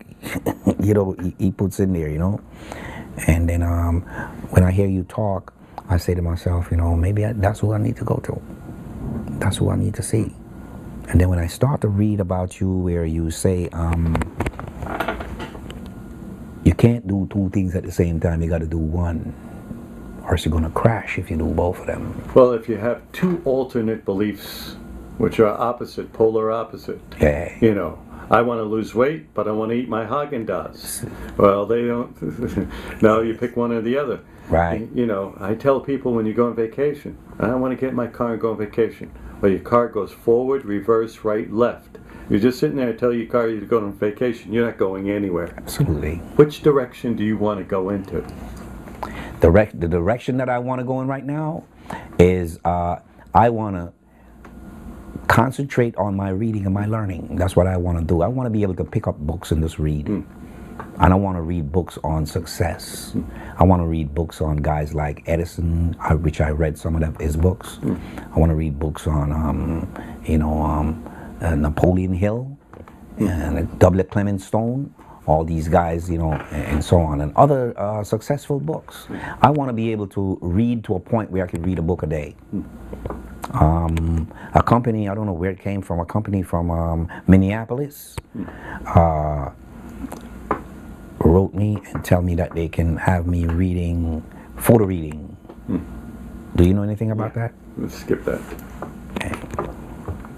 Speaker 1: you know, he puts in there, you know. And then when I hear you talk, I say to myself, you know, maybe that's who I need to go to. That's who I need to see. And then when I start to read about you, where you say, you can't do 2 things at the same time. You got to do one, or else you're going to crash if you do both of them.
Speaker 2: Well, if you have 2 alternate beliefs, which are opposite, polar opposite.
Speaker 1: Yeah.
Speaker 2: You know, I want to lose weight, but I want to eat my Haagen-Dazs. Well, they don't. No, you pick one or the other.
Speaker 1: Right.
Speaker 2: You know, I tell people when you go on vacation, I want to get in my car and go on vacation. Well, your car goes forward, reverse, right, left. You're just sitting there and tell your car you're going on vacation. You're not going anywhere.
Speaker 1: Absolutely.
Speaker 2: Which direction do you want to go into?
Speaker 1: The direction that I want to go in right now is I want to concentrate on my reading and my learning. That's what I want to do. I want to be able to pick up books and just read. And I want to read books on success. I want to read books on guys like Edison, which I read some of his books. I want to read books on, Napoleon Hill and W. Clement Stone. All these guys, you know, and so on, and other successful books. I want to be able to read to a point where I could read a book a day. A company, I don't know where it came from, a company from Minneapolis wrote me and tell me that they can have me reading, photo reading. Do you know anything about that?
Speaker 2: Let's skip that.
Speaker 1: Okay.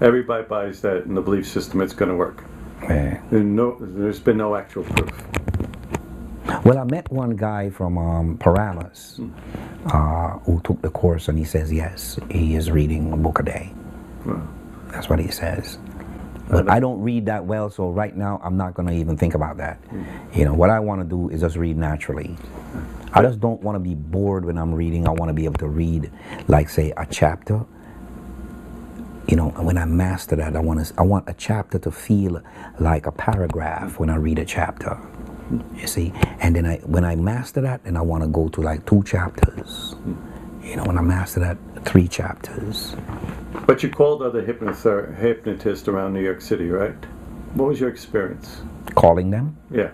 Speaker 2: Everybody buys that in the belief system it's going to work.
Speaker 1: Yeah.
Speaker 2: There's been no actual proof.
Speaker 1: Well, I met one guy from Paramus who took the course, and he says yes, he is reading a book a day. That's what he says. But I don't read that well, so right now I'm not going to even think about that. You know, what I want to do is just read naturally. I just don't want to be bored when I'm reading. I want to be able to read, like, say, a chapter. You know, when I master that, I want a chapter to feel like a paragraph when I read a chapter. You see, and then when I master that, then I want to go to like 2 chapters. You know, when I master that, 3 chapters.
Speaker 2: But you called other hypnotists around New York City, right? What was your experience?
Speaker 1: Calling them?
Speaker 2: Yeah.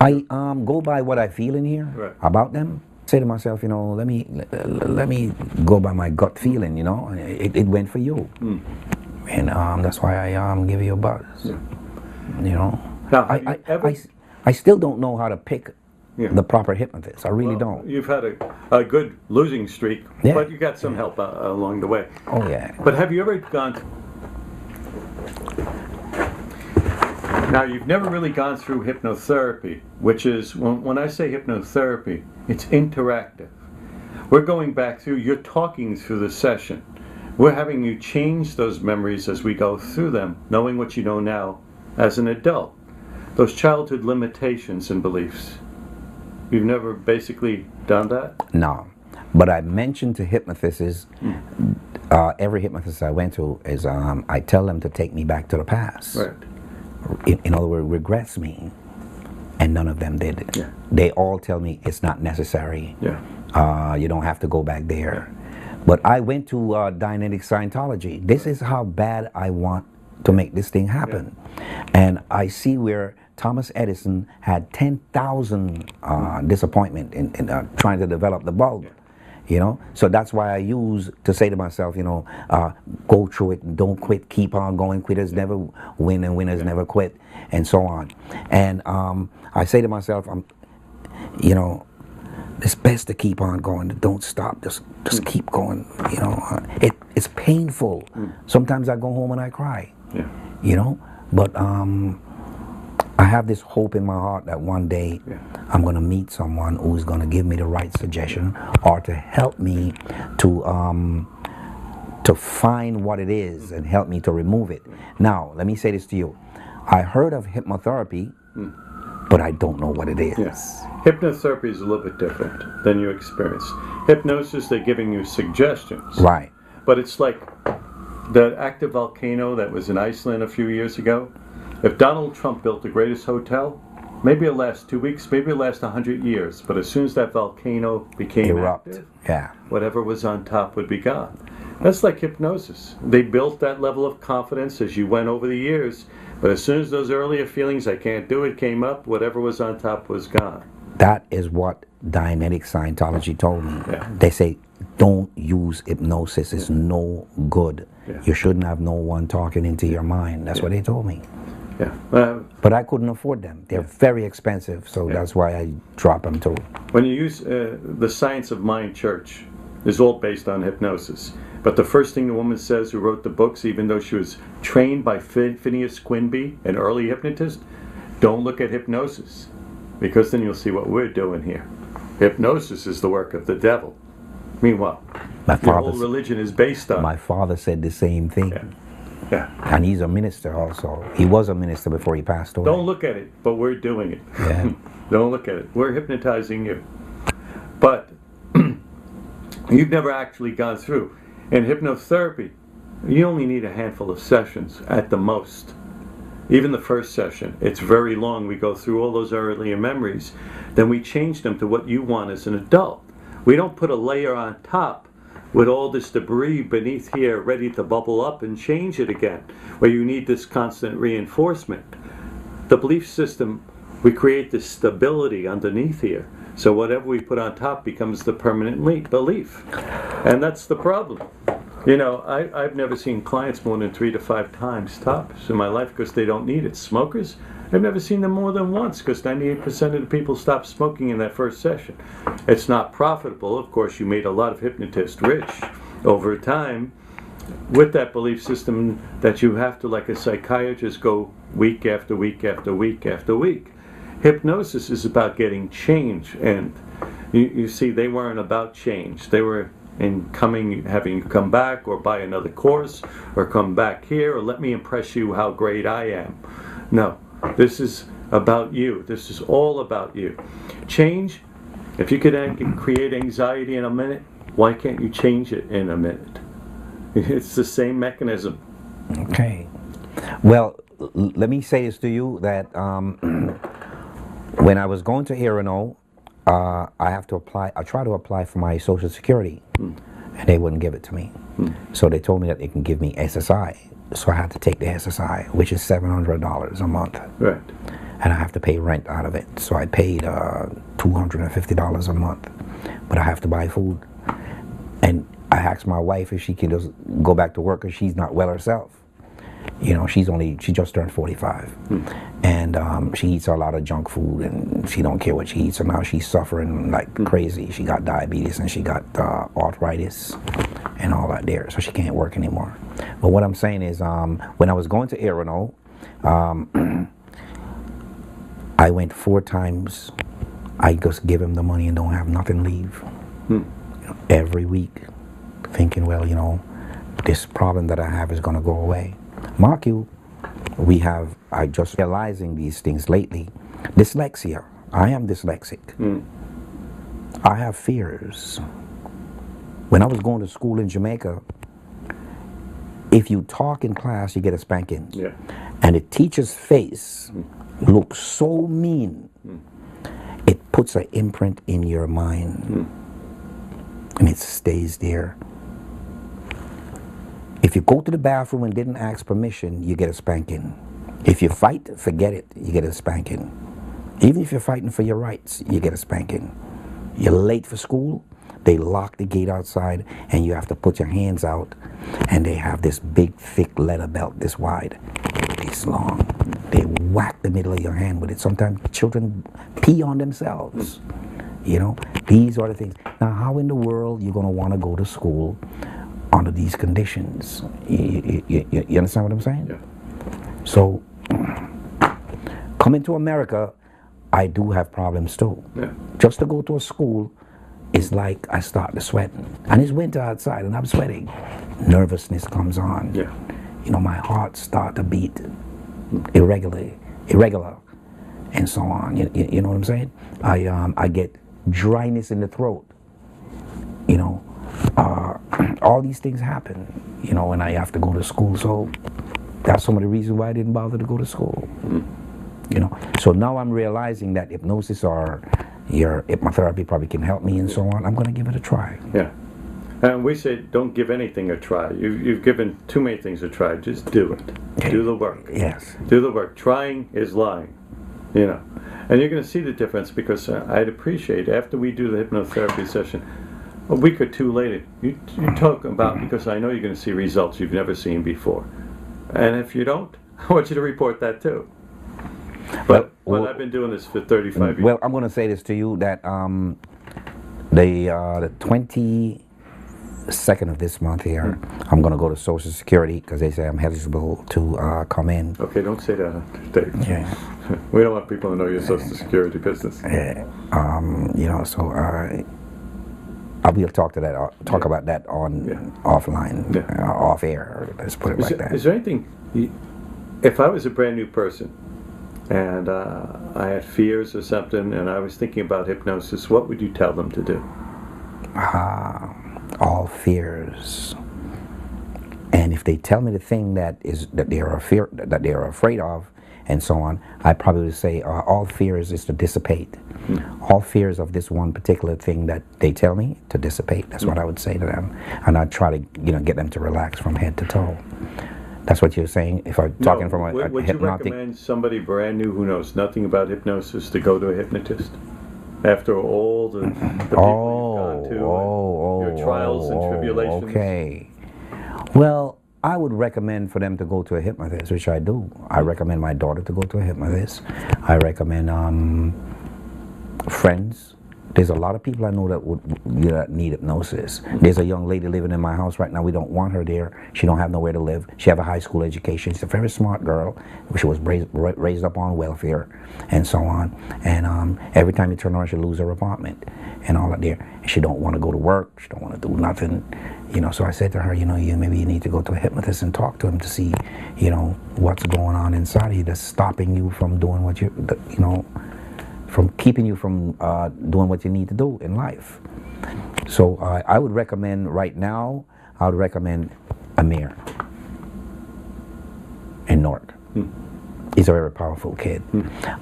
Speaker 1: I go by what I feel in here about them. Say to myself, you know, let me go by my gut feeling. You know, it went for you, and that's why I give you a buzz. Yeah. You know,
Speaker 2: now,
Speaker 1: I still don't know how to pick the proper hypnotist. I really don't.
Speaker 2: You've had a good losing streak, but you got some help along the way.
Speaker 1: Oh yeah.
Speaker 2: But have you ever gone? Now, you've never really gone through hypnotherapy, which is, when I say hypnotherapy, it's interactive. We're going back through, you're talking through the session. We're having you change those memories as we go through them, knowing what you know now as an adult. Those childhood limitations and beliefs. You've never basically done that?
Speaker 1: No. But I mentioned to hypnotists, every hypnotist I went to, is I tell them to take me back to the past.
Speaker 2: Right.
Speaker 1: In other words, regress me. And none of them did it.
Speaker 2: Yeah.
Speaker 1: They all tell me it's not necessary.
Speaker 2: Yeah.
Speaker 1: You don't have to go back there. But I went to dynamic Scientology. This is how bad I want to make this thing happen. Yeah. And I see where Thomas Edison had 10,000 disappointment in trying to develop the bulb. Yeah. You know, so that's why I use to say to myself, you know, go through it, don't quit, keep on going. Quitters never win and winners never quit, and so on. And I say to myself, you know, it's best to keep on going. Don't stop. Just keep going. You know, it's painful. Sometimes I go home and I cry. Yeah. You know, but I have this hope in my heart that one day I'm going to meet someone who's going to give me the right suggestion or to help me to find what it is and help me to remove it. Now, let me say this to you. I heard of hypnotherapy, but I don't know what it is.
Speaker 2: Yes. Hypnotherapy is a little bit different than you experience. Hypnosis, they're giving you suggestions.
Speaker 1: Right.
Speaker 2: But it's like that active volcano that was in Iceland a few years ago. If Donald Trump built the greatest hotel, maybe it'll last 2 weeks, maybe it'll last 100 years. But as soon as that volcano became active, whatever was on top would be gone. That's like hypnosis. They built that level of confidence as you went over the years. But as soon as those earlier feelings, I can't do it, came up, whatever was on top was gone.
Speaker 1: That is what Dynamic Scientology told me.
Speaker 2: Yeah.
Speaker 1: They say, don't use hypnosis. It's no good.
Speaker 2: Yeah.
Speaker 1: You shouldn't have no one talking into your mind. That's what they told me.
Speaker 2: Yeah.
Speaker 1: But I couldn't afford them. They're very expensive, so that's why I drop them too.
Speaker 2: When you use the Science of Mind Church, is all based on hypnosis. But the first thing the woman says who wrote the books, even though she was trained by Phineas Quimby, an early hypnotist, don't look at hypnosis, because then you'll see what we're doing here. Hypnosis is the work of the devil. Meanwhile, the whole religion is based on.
Speaker 1: My father said the same thing.
Speaker 2: Yeah.
Speaker 1: And he's a minister also. He was a minister before he passed away.
Speaker 2: Don't look at it, but we're doing it.
Speaker 1: Yeah.
Speaker 2: Don't look at it. We're hypnotizing you. But you've never actually gone through. In hypnotherapy, you only need a handful of sessions at the most. Even the first session, it's very long. We go through all those earlier memories. Then we change them to what you want as an adult. We don't put a layer on top with all this debris beneath here ready to bubble up and change it again, where you need this constant reinforcement. The belief system, we create this stability underneath here. So whatever we put on top becomes the permanent belief. And that's the problem. You know, I've never seen clients more than 3 to 5 times tops in my life because they don't need it. Smokers, I've never seen them more than once because 98% of the people stop smoking in that first session. It's not profitable. Of course, you made a lot of hypnotists rich over time with that belief system that you have to, like a psychiatrist, go week after week after week after week. Hypnosis is about getting change, and you see, they weren't about change. They were in having you come back or buy another course or come back here or let me impress you how great I am. No, this is about you. This is all about you. Change, if you could create anxiety in a minute, why can't you change it in a minute? It's the same mechanism.
Speaker 1: Okay. Well, let me say this to you that when I was going to Irano, I try to apply for my Social Security, and they wouldn't give it to me. So they told me that they can give me SSI. So I had to take the SSI, which is $700 a month.
Speaker 2: Right.
Speaker 1: And I have to pay rent out of it. So I paid $250 a month. But I have to buy food. And I asked my wife if she can just go back to work because she's not well herself. You know, she just turned 45. And she eats a lot of junk food and she don't care what she eats. So now she's suffering like crazy. She got diabetes and she got arthritis and all that there. So she can't work anymore. But what I'm saying is when I was going to Irano, I went 4 times. I just give him the money and don't have nothing leave. Every week, thinking, well, this problem that I have is going to go away. Mark you, I just realizing these things lately. Dyslexia. I am dyslexic. I have fears. When I was going to school in Jamaica, if you talk in class, you get a spanking.
Speaker 2: Yeah.
Speaker 1: And the teacher's face looks so mean, it puts an imprint in your mind. And it stays there. If you go to the bathroom and didn't ask permission, you get a spanking. If you fight, forget it, you get a spanking. Even if you're fighting for your rights, you get a spanking. You're late for school, they lock the gate outside and you have to put your hands out, and they have this big thick leather belt this wide, this long. They whack the middle of your hand with it. Sometimes children pee on themselves. These are the things. Now, how in the world you're going to want to go to school under these conditions? You understand what I'm saying?
Speaker 2: Yeah.
Speaker 1: So, coming to America, I do have problems too.
Speaker 2: Yeah.
Speaker 1: Just to go to a school, it's like I start to sweat. And it's winter outside and I'm sweating. Nervousness comes on.
Speaker 2: Yeah.
Speaker 1: My heart starts to beat irregular, and so on. You know what I'm saying? I get dryness in the throat. All these things happen, and I have to go to school. So that's some of the reasons why I didn't bother to go to school. So now I'm realizing that hypnosis or your hypnotherapy probably can help me and so on. I'm going to give it a try.
Speaker 2: Yeah. And we say don't give anything a try. You've given too many things a try. Just do it. Okay. Do the work.
Speaker 1: Yes.
Speaker 2: Do the work. Trying is lying. And you're going to see the difference, because I'd appreciate after we do the hypnotherapy session, a week or 2 later, you talk about, because I know you're going to see results you've never seen before. And if you don't, I want you to report that too. But I've been doing this for 35 years.
Speaker 1: Well, I'm going to say this to you, that the 22nd of this month here, I'm going to go to Social Security because they say I'm eligible to come in.
Speaker 2: Okay, don't say that, Dave.
Speaker 1: Yeah.
Speaker 2: We don't want people to know your Social Security business.
Speaker 1: Yeah. So I will talk about that on offline, off air. Let's put it like that.
Speaker 2: Is there anything? If I was a brand new person and I had fears or something, and I was thinking about hypnosis, what would you tell them to do?
Speaker 1: All fears. And if they tell me the thing that they are afraid of, and so on, I probably would say all fears is to dissipate. All fears of this one particular thing that they tell me to dissipate. That's what I would say to them, and I'd try to get them to relax from head to toe. That's what you're saying. If I'm talking from a
Speaker 2: would
Speaker 1: hypnotic.
Speaker 2: you recommend somebody brand new who knows nothing about hypnosis to go to a hypnotist after all the people you've gone to, your trials and tribulations?
Speaker 1: Okay. Well, I would recommend for them to go to a hypnotist, which I do. I recommend my daughter to go to a hypnotist. I recommend friends. There's a lot of people I know that need hypnosis. There's a young lady living in my house right now. We don't want her there. She don't have nowhere to live. She have a high school education. She's a very smart girl. She was raised up on welfare and so on. And every time you turn around, she lose her apartment and all that there. And she don't want to go to work. She don't want to do nothing. So I said to her, maybe you need to go to a hypnotist and talk to him to see, what's going on inside of you that's stopping you from doing what from keeping you from doing what you need to do in life. So I would recommend right now, I would recommend Amir in Newark. He's a very powerful kid.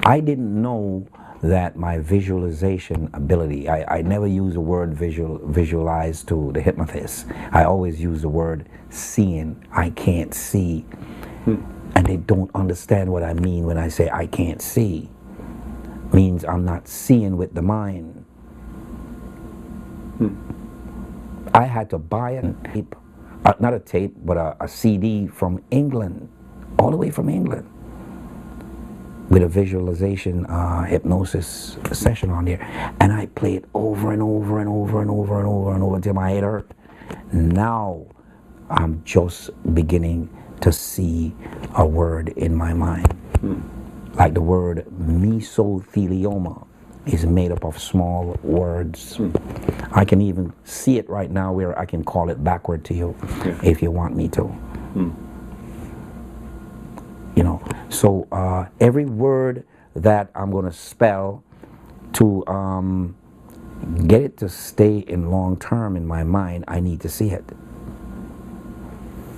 Speaker 1: I didn't know that my visualization ability, I never use the word visualize to the hypnotist. I always use the word seeing. I can't see. And they don't understand what I mean when I say I can't see. Means I'm not seeing with the mind. I had to buy a tape, not a tape, but a CD from England, all the way from England, with a visualization hypnosis session on there. And I play it over and over and over and over and over and over until my head hurt. Now I'm just beginning to see a word in my mind. Like the word mesothelioma is made up of small words. I can even see it right now where I can call it backward to you if you want me to. You know, so every word that I'm going to spell to get it to stay in long term in my mind, I need to see it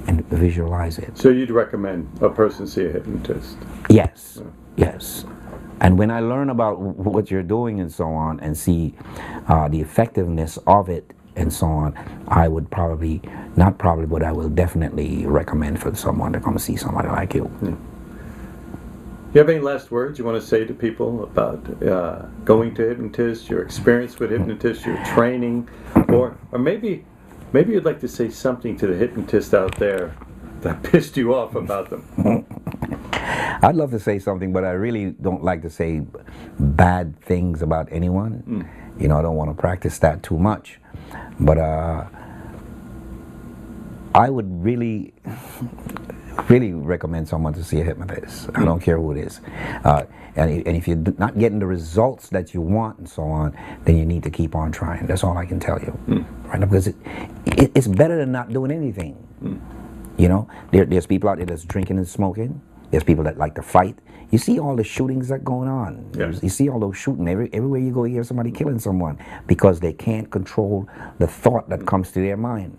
Speaker 1: and visualize it.
Speaker 2: So you'd recommend a person see a hypnotist?
Speaker 1: Yes, yes. And when I learn about what you're doing and so on and see the effectiveness of it and so on, I would probably, not probably, but I will definitely recommend for someone to come see somebody like you.
Speaker 2: You have any last words you want to say to people about going to hypnotists, your experience with hypnotists, your training, or maybe you'd like to say something to the hypnotist out there that pissed you off about them?
Speaker 1: I'd love to say something, but I really don't like to say bad things about anyone. You know, I don't want to practice that too much. But I would really recommend someone to see a hypnotist. I don't care who it is. And if you're not getting the results that you want and so on, then you need to keep on trying. That's all I can tell you. Right now, because it's better than not doing anything. You know, there's people out there that's drinking and smoking. There's people that like to fight. You see all the shootings that are going on.
Speaker 2: Yes.
Speaker 1: You see all those shooting. Everywhere you go, you hear somebody killing someone because they can't control the thought that comes to their mind.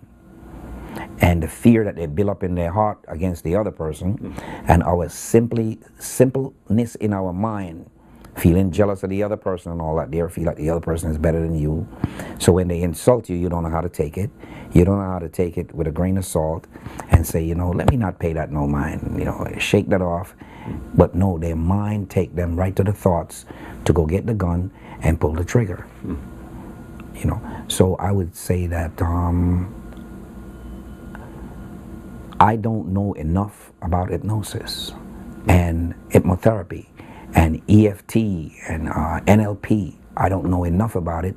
Speaker 1: And the fear that they build up in their heart against the other person, and our simpleness in our mind, feeling jealous of the other person and all that, they feel like the other person is better than you. So when they insult you, you don't know how to take it. You don't know how to take it with a grain of salt and say, you know, let me not pay that no mind, you know, shake that off. But no, their mind take them right to the thoughts to go get the gun and pull the trigger. You know, so I would say that I don't know enough about hypnosis and hypnotherapy and EFT and NLP. I don't know enough about it.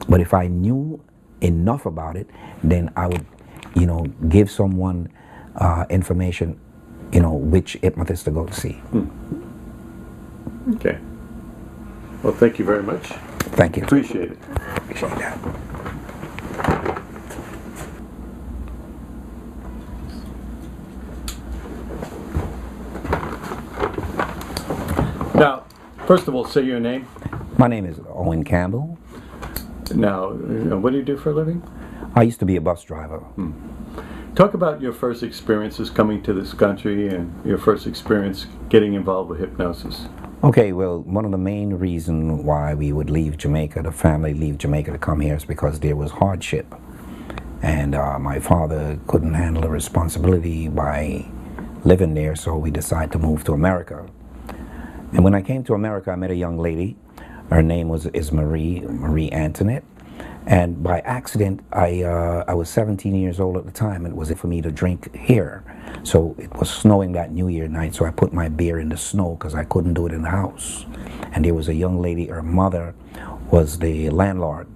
Speaker 1: But if I knew enough about it, then I would, you know, give someone information, you know, which hypnotist to go to see.
Speaker 2: Okay. Well, thank you very much.
Speaker 1: Thank you.
Speaker 2: Appreciate it.
Speaker 1: Appreciate that.
Speaker 2: Now, first of all, say your name.
Speaker 1: My name is Owen Campbell.
Speaker 2: Now, what do you do for a living?
Speaker 1: I used to be a bus driver.
Speaker 2: Talk about your first experiences coming to this country and your first experience getting involved with hypnosis.
Speaker 1: Okay, well, one of the main reasons why we would leave Jamaica, the family leave Jamaica to come here, is because there was hardship. And my father couldn't handle the responsibility by living there, so we decided to move to America. And when I came to America, I met a young lady. Her name is Marie Antoinette. And by accident, I was 17 years old at the time, and it was for me to drink here. So it was snowing that New Year night, so I put my beer in the snow because I couldn't do it in the house. And there was a young lady, her mother was the landlord.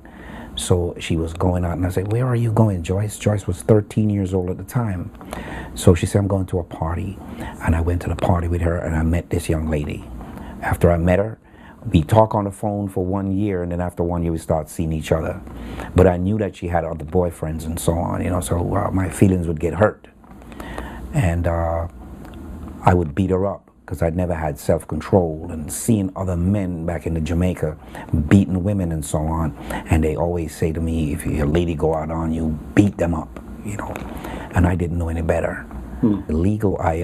Speaker 1: So she was going out, and I said, "Where are you going, Joyce?" Joyce was 13 years old at the time. So she said, "I'm going to a party." And I went to the party with her, and I met this young lady. After I met her, we talked on the phone for 1 year, and then after 1 year we started seeing each other. But I knew that she had other boyfriends and so on, you know, so my feelings would get hurt. And I would beat her up because I'd never had self-control, and seeing other men back in Jamaica beating women and so on. And they always say to me, if your lady go out on you, beat them up, you know. And I didn't know any better. Illegal, I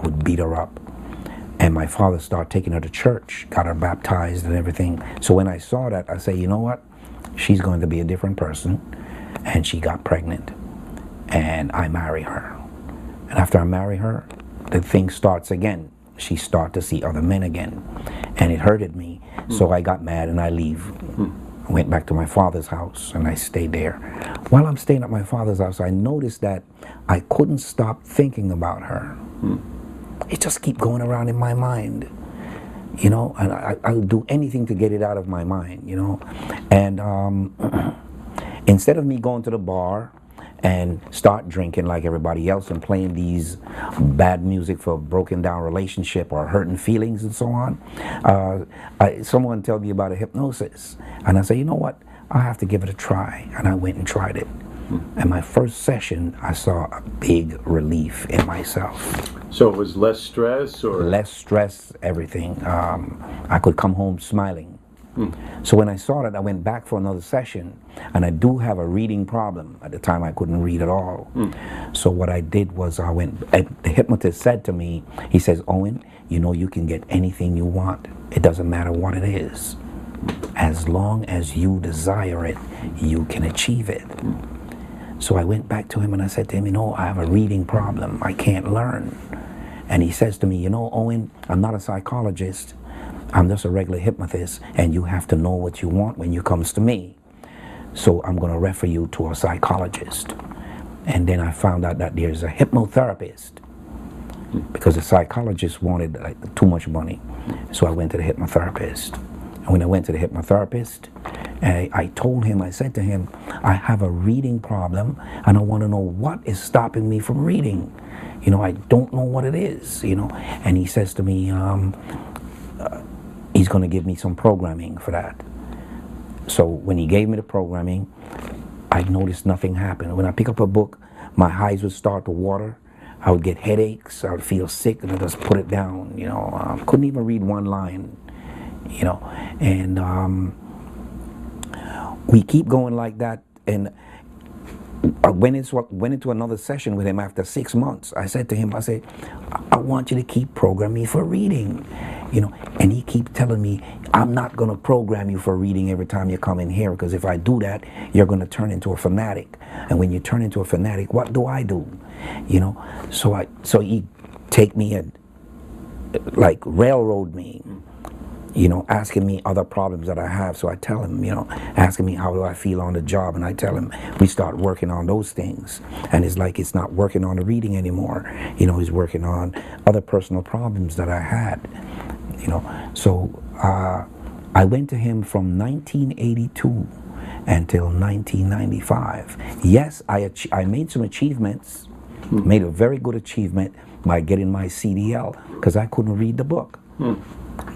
Speaker 1: would beat her up. And my father started taking her to church, got her baptized and everything. So when I saw that, I said, you know what? She's going to be a different person. And she got pregnant. And I marry her. And after I marry her, the thing starts again. She started to see other men again. And it hurted me. So I got mad and I leave. I went back to my father's house and I stayed there. While I'm staying at my father's house, I noticed that I couldn't stop thinking about her. It just keep going around in my mind, you know, and I would do anything to get it out of my mind, you know. And instead of me going to the bar and start drinking like everybody else and playing these bad music for broken down relationship or hurting feelings and so on. Someone told me about a hypnosis, and I said, you know what, I have to give it a try, and I went and tried it. And my first session, I saw a big relief in myself.
Speaker 2: So it was less stress, or
Speaker 1: less stress, everything. I could come home smiling. So when I saw that, I went back for another session, and I do have a reading problem. At the time, I couldn't read at all. So what I did was I went, the hypnotist said to me, he says, Owen, you know you can get anything you want. It doesn't matter what it is. As long as you desire it, you can achieve it. So I went back to him and I said to him, you know, I have a reading problem. I can't learn. And he says to me, you know, Owen, I'm not a psychologist. I'm just a regular hypnotist, and you have to know what you want when you comes to me. So I'm going to refer you to a psychologist. And then I found out that there's a hypnotherapist, because the psychologist wanted too much money. So I went to the hypnotherapist. And when I went to the hypnotherapist, I told him, I said to him, I have a reading problem, and I want to know what is stopping me from reading. You know, I don't know what it is, you know. And he says to me, he's going to give me some programming for that. So when he gave me the programming, I noticed nothing happened. When I pick up a book, my eyes would start to water. I would get headaches. I would feel sick, and I just put it down. You know, couldn't even read one line. You know, and we keep going like that. And I went into another session with him after 6 months. I said to him, I said, I want you to keep programming me for reading, you know. And he keep telling me, I'm not going to program you for reading every time you come in here, because if I do that, you're going to turn into a fanatic. And when you turn into a fanatic, what do? You know, so he take me and like railroad me. You know, asking me other problems that I have. So I tell him, you know, asking me how do I feel on the job, and I tell him we start working on those things. And it's like it's not working on the reading anymore. You know, he's working on other personal problems that I had. You know, so I went to him from 1982 until 1995. Yes, I made some achievements, made a very good achievement by getting my CDL, because I couldn't read the book.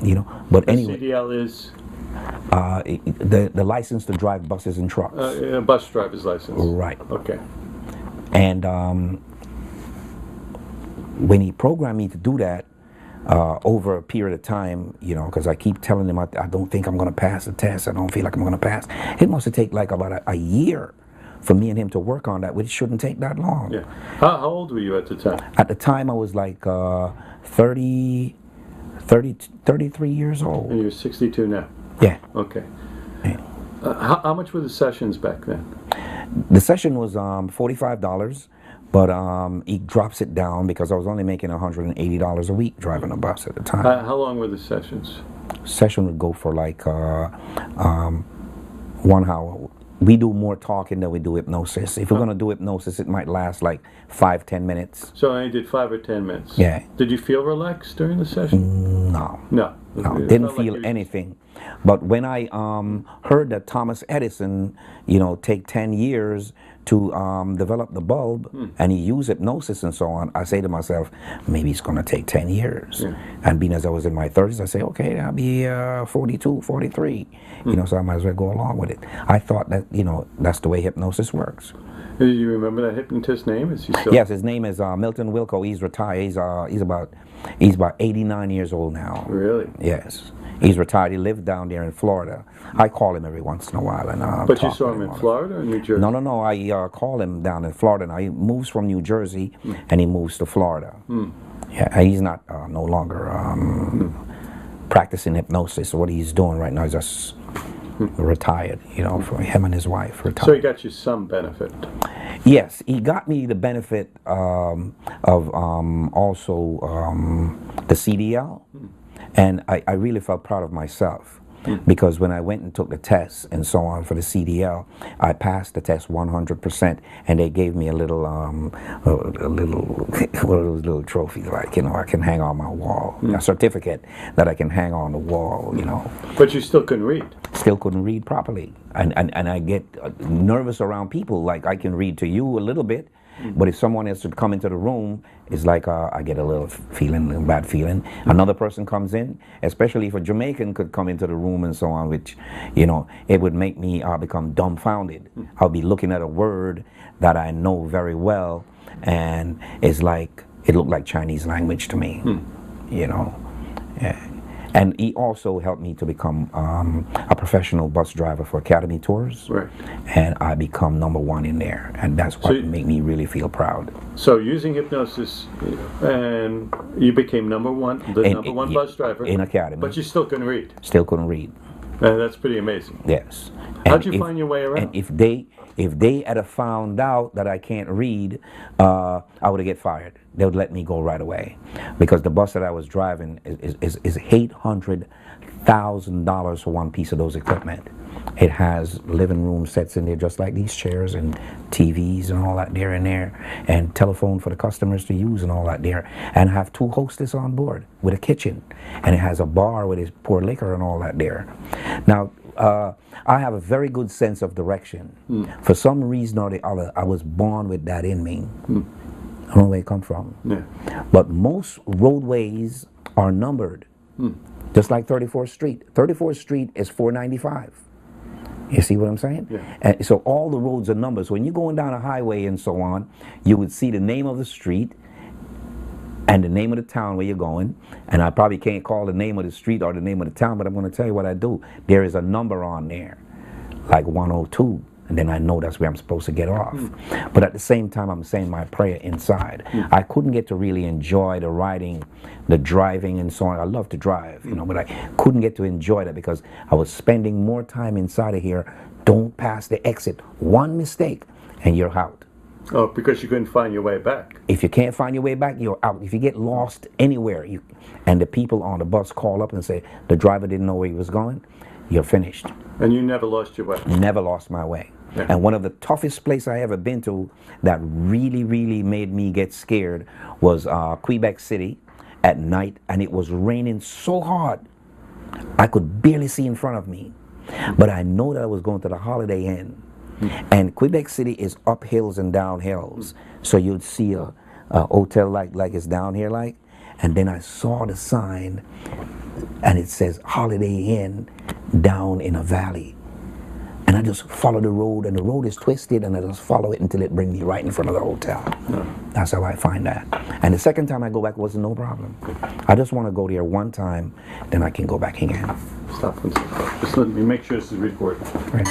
Speaker 1: You know, but anyway,
Speaker 2: CDL is
Speaker 1: the license to drive buses and trucks.
Speaker 2: Bus driver's license.
Speaker 1: Right.
Speaker 2: Okay.
Speaker 1: And when he programmed me to do that over a period of time, you know, because I keep telling him I don't think I'm going to pass the test. I don't feel like I'm going to pass. It must have taken like about a year for me and him to work on that, which shouldn't take that long.
Speaker 2: Yeah. How old were you at the time?
Speaker 1: At the time, I was like 33 years old.
Speaker 2: And you're 62 now?
Speaker 1: Yeah.
Speaker 2: Okay.
Speaker 1: Yeah.
Speaker 2: How much were the sessions back then?
Speaker 1: The session was $45, but he drops it down because I was only making $180 a week driving a bus at the time.
Speaker 2: How long were the sessions?
Speaker 1: Session would go for like 1 hour. We do more talking than we do hypnosis. If we're going to do hypnosis, it might last like 5-10 minutes.
Speaker 2: So I did 5 or 10 minutes.
Speaker 1: Yeah.
Speaker 2: Did you feel relaxed during the session?
Speaker 1: No.
Speaker 2: No.
Speaker 1: Didn't feel anything. But when I heard that Thomas Edison, you know, take 10 years to develop the bulb, and he used hypnosis and so on, I say to myself, maybe it's going to take 10 years. Yeah. And being as I was in my 30s, I say, okay, I'll be 42, 43. You know, so I might as well go along with it. I thought that, you know, that's the way hypnosis works.
Speaker 2: Do you remember that hypnotist's name? Is he still?
Speaker 1: Yes, his name is Milton Wilco. He's retired. He's about 89 years old now.
Speaker 2: Really?
Speaker 1: Yes. He's retired. He lived down there in Florida. I call him every once in a while. And
Speaker 2: but you saw him in Florida or New Jersey?
Speaker 1: No. I call him down in Florida. Now he moves from New Jersey and he moves to Florida. Yeah, and he's not no longer practicing hypnosis. So what he's doing right now is just retired. You know, for him and his wife retired.
Speaker 2: So he got you some benefit.
Speaker 1: Yes, he got me the benefit of also the CDL. And I really felt proud of myself because when I went and took the tests and so on for the CDL, I passed the test 100%, and they gave me a little what are those little trophies, like, you know, I can hang on my wall, a certificate that I can hang on the wall, you know.
Speaker 2: But you still couldn't read.
Speaker 1: Still couldn't read properly, and I get nervous around people. Like, I can read to you a little bit, but if someone else would come into the room, it's like I get a little bad feeling. Another person comes in, especially if a Jamaican could come into the room and so on, which, you know, it would make me become dumbfounded. I'll be looking at a word that I know very well, and it's like, it looked like Chinese language to me, you know. Yeah. And he also helped me to become a professional bus driver for Academy Tours.
Speaker 2: Right.
Speaker 1: And I become #1 in there. And that's what made me really feel proud.
Speaker 2: So using hypnosis, and you became number one bus driver.
Speaker 1: In Academy.
Speaker 2: But you still couldn't read.
Speaker 1: Still couldn't read.
Speaker 2: And that's pretty amazing.
Speaker 1: Yes.
Speaker 2: How'd you find your way around?
Speaker 1: And if they had found out that I can't read, I would have get fired. They would let me go right away, because the bus that I was driving is $800,000 for one piece of those equipment. It has living room sets in there just like these chairs, and TVs and all that there and there, and telephone for the customers to use and all that there, and have 2 hostess on board with a kitchen, and it has a bar where they pour liquor and all that there. Now, I have a very good sense of direction. For some reason or the other, I was born with that in me. I don't know where it come from.
Speaker 2: Yeah.
Speaker 1: But most roadways are numbered, just like 34th Street. 34th Street is 495. You see what I'm saying?
Speaker 2: Yeah.
Speaker 1: And so all the roads are numbered. So when you're going down a highway and so on, you would see the name of the street and the name of the town where you're going. And I probably can't call the name of the street or the name of the town, but I'm going to tell you what I do. There is a number on there, like 102. And then I know that's where I'm supposed to get off. But at the same time, I'm saying my prayer inside. I couldn't get to really enjoy the riding, the driving and so on. I love to drive, you know, but I couldn't get to enjoy that because I was spending more time inside of here. Don't pass the exit. One mistake and you're out.
Speaker 2: Oh, because you couldn't find your way back.
Speaker 1: If you can't find your way back, you're out. If you get lost anywhere, and the people on the bus call up and say the driver didn't know where he was going, you're finished.
Speaker 2: And you never lost your way?
Speaker 1: Never lost my way. Yeah. And one of the toughest places I ever been to that really, really made me get scared was Quebec City at night, and it was raining so hard I could barely see in front of me. But I know that I was going to the Holiday Inn. And Quebec City is up hills and down hills. So you'd see a hotel like it's down here like. And then I saw the sign, and it says Holiday Inn down in a valley. And I just follow the road, and the road is twisted, and I just follow it until it brings me right in front of the hotel. That's how I find that. And the second time I go back wasn't no problem. I just want to go there one time, then I can go back again.
Speaker 2: Stop. Just let me make sure this is recorded.
Speaker 1: Right.